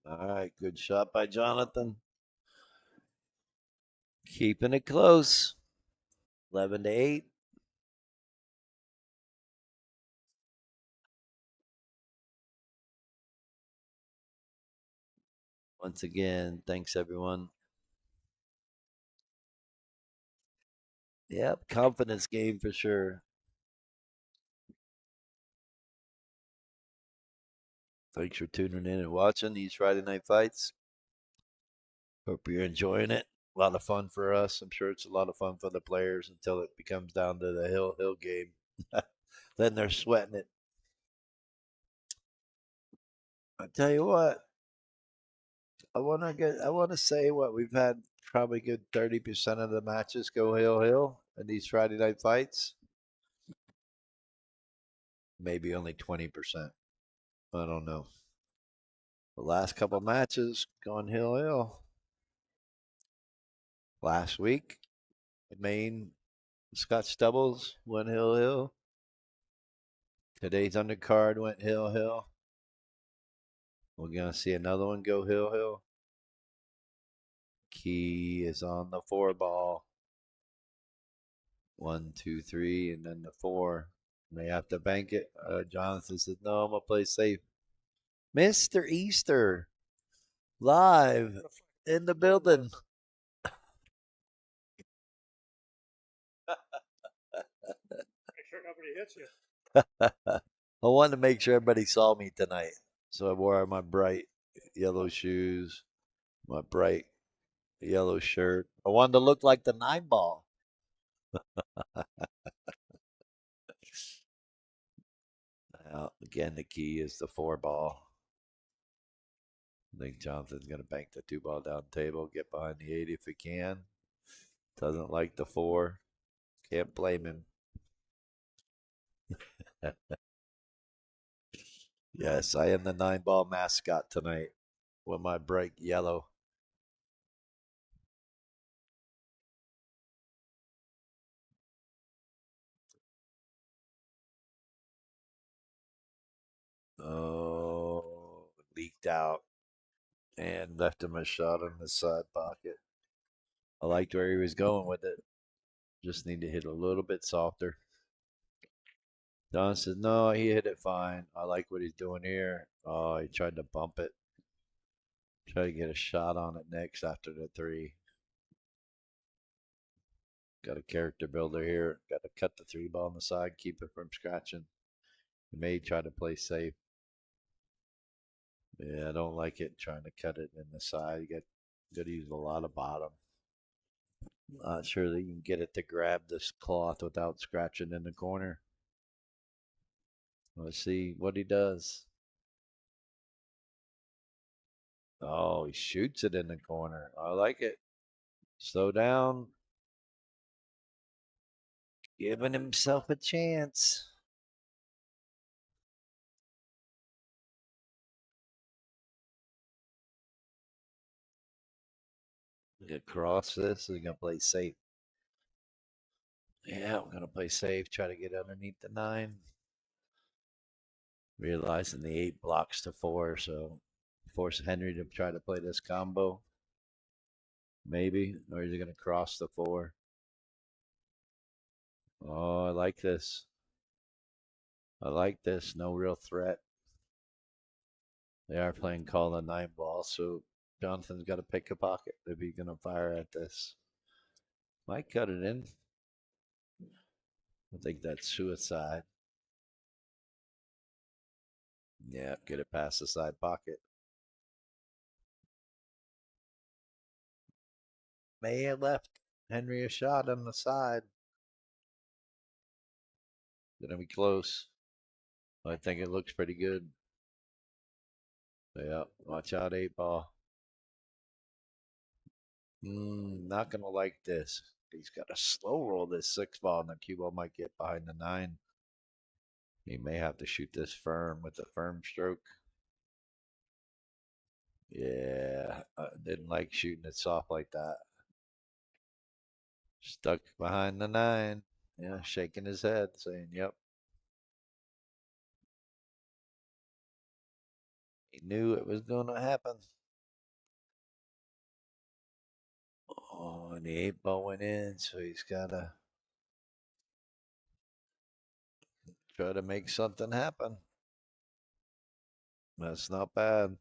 All right, good shot by Jahnythan. Keeping it close. 11 to 8. Once again, thanks everyone. Yep, confidence game for sure. Thanks for tuning in and watching these Friday night fights. Hope you're enjoying it. A lot of fun for us. I'm sure it's a lot of fun for the players until it becomes down to the hill game. Then they're sweating it. I tell you what, I want to say what we've had probably good 30% of the matches go hill in these Friday night fights. Maybe only 20%. I don't know. The last couple matches gone hill. Last week, Maine Scott Stubbles went hill. Today's undercard went hill. We're gonna see another one go hill. Key is on the 4 ball. 1, 2, 3, and then the 4. May have to bank it. Jahnythan says, "No, I'm gonna play safe." Mr. Easter, live in the building. Make sure nobody hits you. I wanted to make sure everybody saw me tonight, so I wore my bright yellow shoes, my bright yellow shirt. I wanted to look like the 9 ball. Now, again, the key is the 4 ball. I think Jahnythan's going to bank the 2 ball down the table, get behind the 8 if he can. Doesn't like the 4. Can't blame him. Yes, I am the 9 ball mascot tonight with my bright yellow. eked out and left him a shot in the side pocket. I liked where he was going with it. Just need to hit a little bit softer. Don says, no, he hit it fine. I like what he's doing here. Oh, he tried to bump it. Try to get a shot on it next after the three. Got a character builder here. Got to cut the three ball on the side, keep it from scratching. He may try to play safe. Yeah, I don't like it trying to cut it in the side. You got to use a lot of bottom. Not sure that you can get it to grab this cloth without scratching in the corner. Let's see what he does. Oh, he shoots it in the corner. I like it. Slow down. Giving himself a chance. Across this. He's going to play safe. Yeah, we're going to play safe. Try to get underneath the 9. Realizing the 8 blocks to 4. So force Henry to try to play this combo. Maybe. Or is he going to cross the 4? Oh, I like this. I like this. No real threat. They are playing call the 9 ball, so Jonathan's got to pick a pocket if he's going to fire at this. Might cut it in. I think that's suicide. Yeah, get it past the side pocket. May have left Henry a shot on the side. Gonna be close. I think it looks pretty good. Yeah, watch out, 8 ball. Not gonna like this. He's got to slow roll this 6 ball, and the cue ball might get behind the 9. He may have to shoot this firm with a firm stroke. Yeah, I didn't like shooting it soft like that. Stuck behind the 9. Yeah, shaking his head, saying, yep. He knew it was going to happen. Oh, and the 8 ball went in, so he's got to try to make something happen. That's not bad.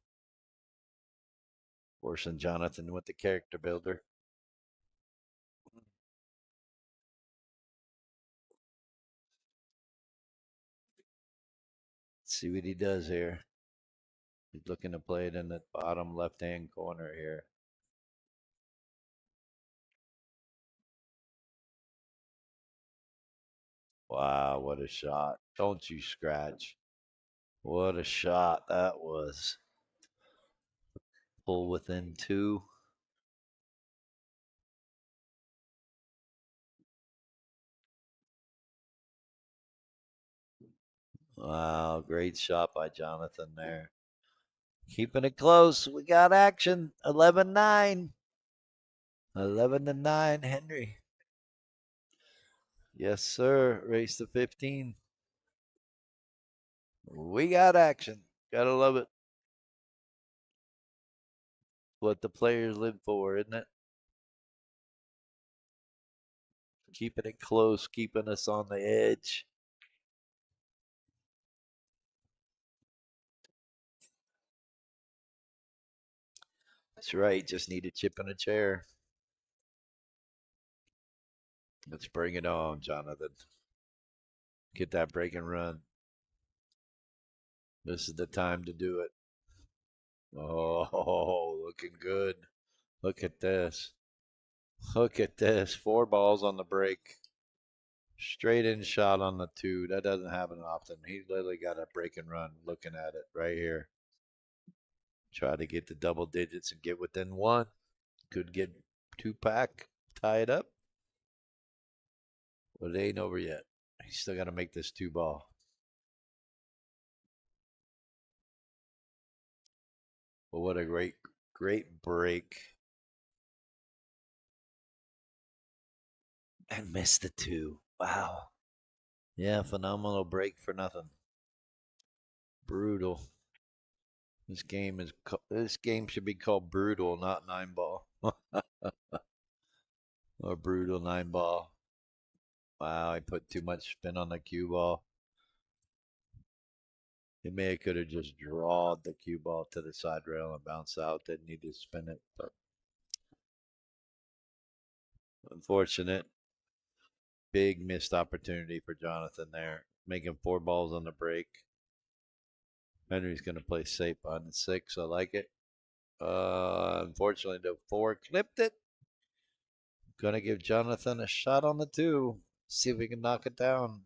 Forcing Jahnythan with the character builder. Let's see what he does here. He's looking to play it in the bottom left-hand corner here. Wow, what a shot. Don't you scratch. What a shot that was. Pull within 2. Wow, great shot by Jahnythan there. Keeping it close. We got action. 11-9. 11-9, Henry. Yes, sir. Race to 15. We got action. Gotta love it. What the players live for, isn't it? Keeping it close, keeping us on the edge. That's right. Just need a chip and a chair. Let's bring it on, Jahnythan. Get that break and run. This is the time to do it. Oh, looking good. Look at this. Look at this. 4 balls on the break. Straight in shot on the 2. That doesn't happen often. He literally got a break and run looking at it right here. Try to get the double digits and get within 1. Could get 2-pack, tie it up. But it ain't over yet. He's still got to make this 2 ball. But what a great break. And missed the 2. Wow. Yeah, phenomenal break for nothing. Brutal. This game should be called brutal, not nine ball. Or brutal nine ball. Wow, I put too much spin on the cue ball. He may have could have just drawed the cue ball to the side rail and bounced out. Didn't need to spin it, but unfortunate. Big missed opportunity for Jahnythan there. Making 4 balls on the break. Henry's going to play safe on the 6. I like it. Unfortunately, the 4 clipped it. Going to give Jahnythan a shot on the 2. See if we can knock it down.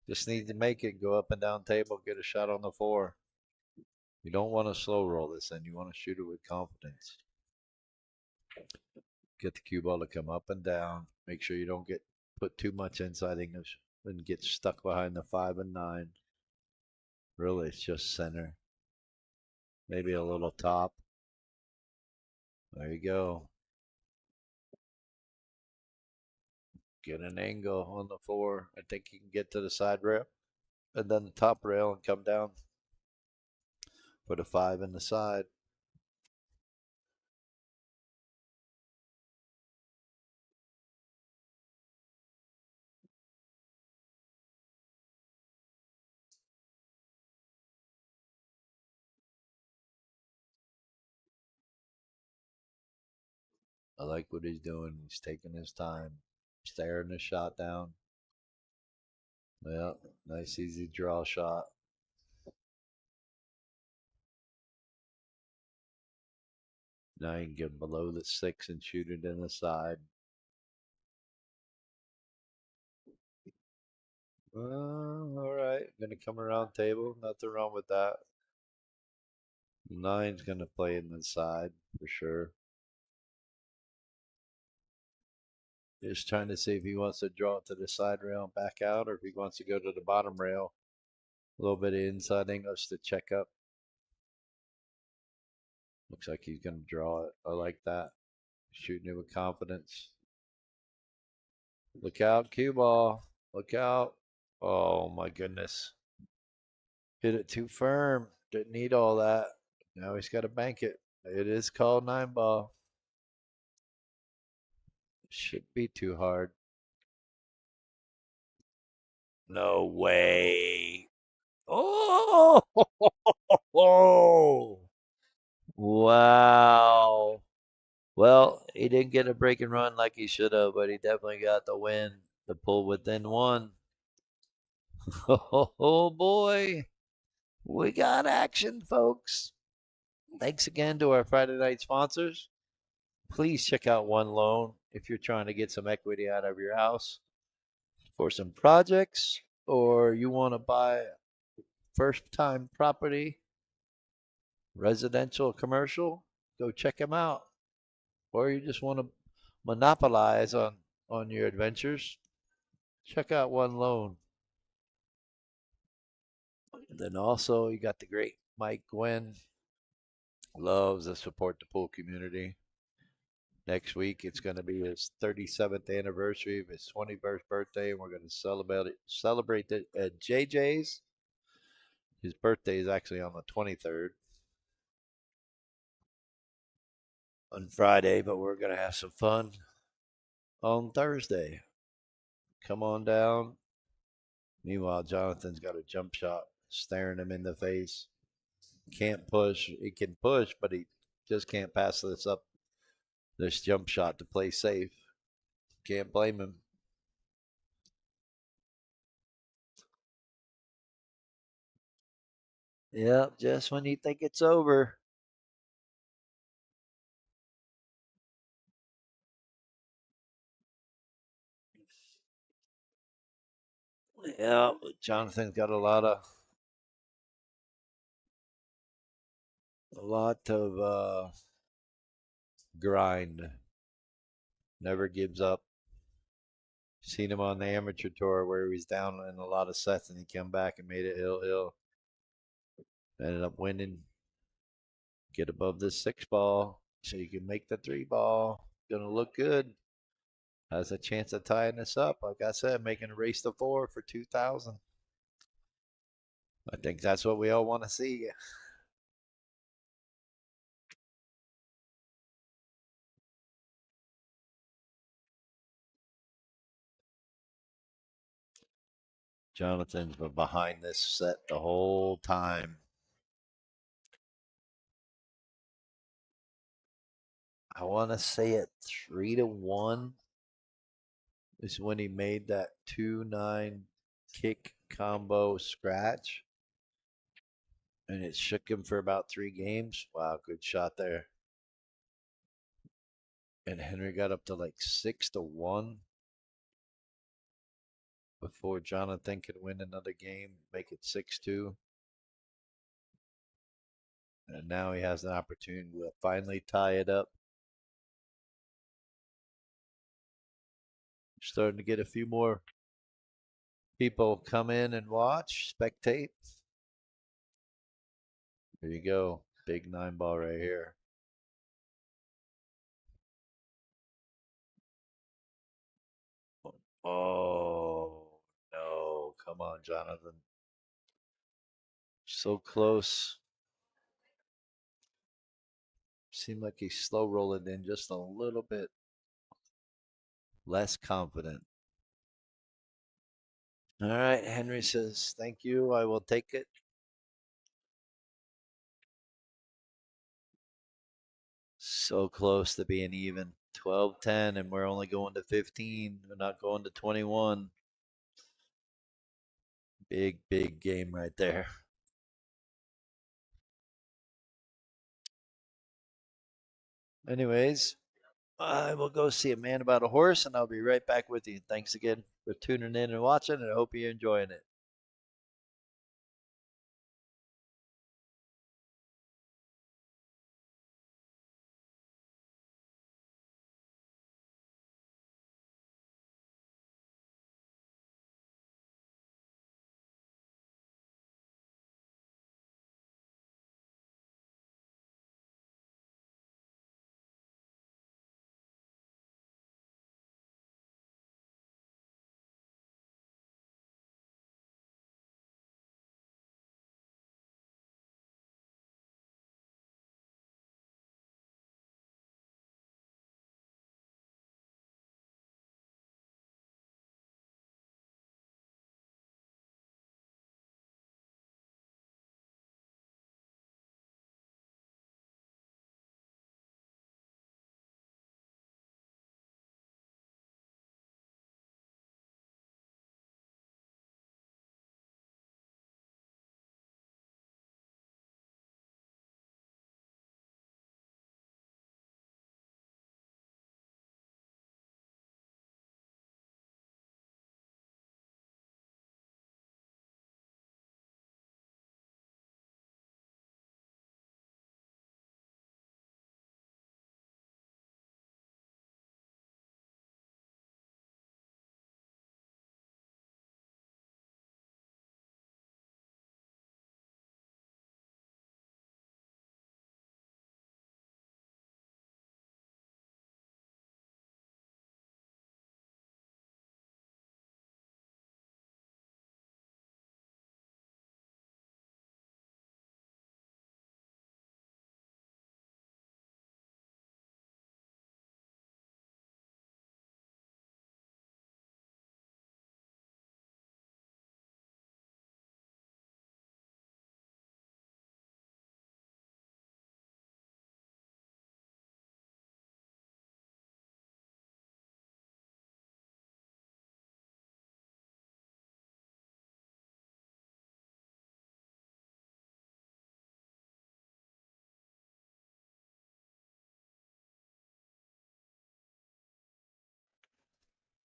Just need to make it. Go up and down table. Get a shot on the 4. You don't want to slow roll this in. You want to shoot it with confidence. Get the cue ball to come up and down. Make sure you don't get put too much inside English and get stuck behind the 5 and 9. Really, it's just center. Maybe a little top. There you go. Get an angle on the 4. I think you can get to the side rail and then the top rail and come down for the 5 in the side. I like what he's doing. He's taking his time, staring the shot down. Yeah, nice easy draw shot. Now you can get below the 6 and shoot it in the side. All right. Gonna come around table. Nothing wrong with that. 9's gonna play in the side for sure. Just trying to see if he wants to draw it to the side rail and back out, or if he wants to go to the bottom rail. A little bit of inside English to check up. Looks like he's gonna draw it. I like that. Shooting it with confidence. Look out, cue ball. Look out. Oh my goodness. Hit it too firm. Didn't need all that. Now he's got to bank it. It is called 9 ball. Should be too hard. No way. Oh, oh, wow. Well, he didn't get a break and run like he should have, but he definitely got the win to pull within 1. Oh boy. We got action, folks. Thanks again to our Friday night sponsors. Please check out One Loan if you're trying to get some equity out of your house for some projects, or you want to buy first time property, residential, commercial. Go check them out. Or you just want to monopolize on your adventures, check out One Loan. And then also you got the great Mike Gwynn, loves to support the pool community. Next week it's going to be his 37th anniversary of his 21st birthday, and we're going to celebrate it at JJ's. His birthday is actually on the 23rd on Friday, but we're going to have some fun on Thursday. Come on down. Meanwhile, Jahnythan's got a jump shot staring him in the face. Can't push. He can push, but he just can't pass this jump shot to play safe. Can't blame him. Yep, just when you think it's over. Yeah, Jahnythan's got a lot of grind. Never gives up. Seen him on the amateur tour where he was down in a lot of sets and he came back and made it hill. Ended up winning. Get above this 6 ball so you can make the 3 ball. Gonna look good. Has a chance of tying this up. Like I said, making a race to 4 for 2,000. I think that's what we all want to see. Jahnythan's been behind this set the whole time. I want to say at 3-1 is when he made that 2-9 kick combo scratch. And it shook him for about 3 games. Wow, good shot there. And Henry got up to like 6-1 before Jahnythan could win another game, make it 6-2. And now he has an opportunity to finally tie it up. Starting to get a few more people come in and watch, spectate. There you go. Big 9 ball right here. Oh, no. Come on, Jahnythan. So close. Seemed like he's slow rolling in just a little bit less confident. All right, Henry says, thank you. I will take it. So close to being even. 12-10, and we're only going to 15. We're not going to 21. Big, big game right there. Anyways, I will go see a man about a horse, and I'll be right back with you. Thanks again for tuning in and watching, and I hope you're enjoying it.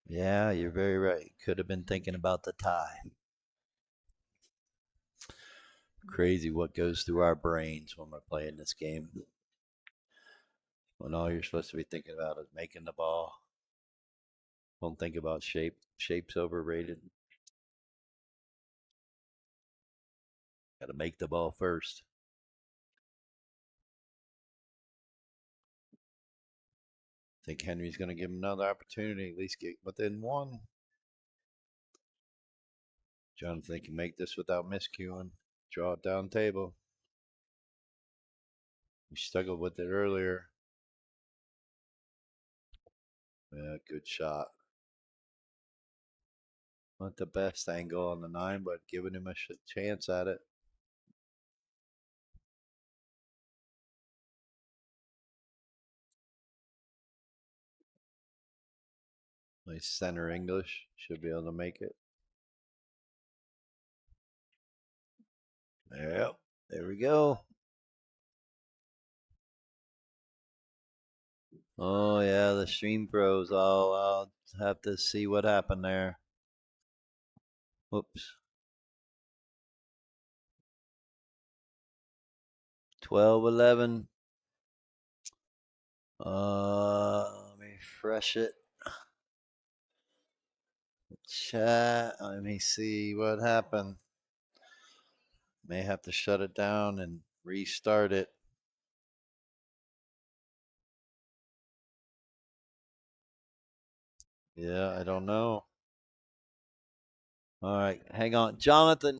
Yeah, you're very right. Could have been thinking about the tie. Crazy what goes through our brains when we're playing this game. When all you're supposed to be thinking about is making the ball. Don't think about shape. Shape's overrated. Got to make the ball first. Think Henry's going to give him another opportunity, at least get within one. Jahnythan can make this without miscuing. Draw it down table. He struggled with it earlier. Yeah, good shot. Not the best angle on the 9, but giving him a chance at it. Nice center English. Should be able to make it. Yep. There we go. Oh, yeah. The stream pros. I'll have to see what happened there. Whoops. 12-11. Let me refresh it. Chat. Let me see what happened. May have to shut it down and restart it. Yeah, I don't know. All right, hang on. Jonathan,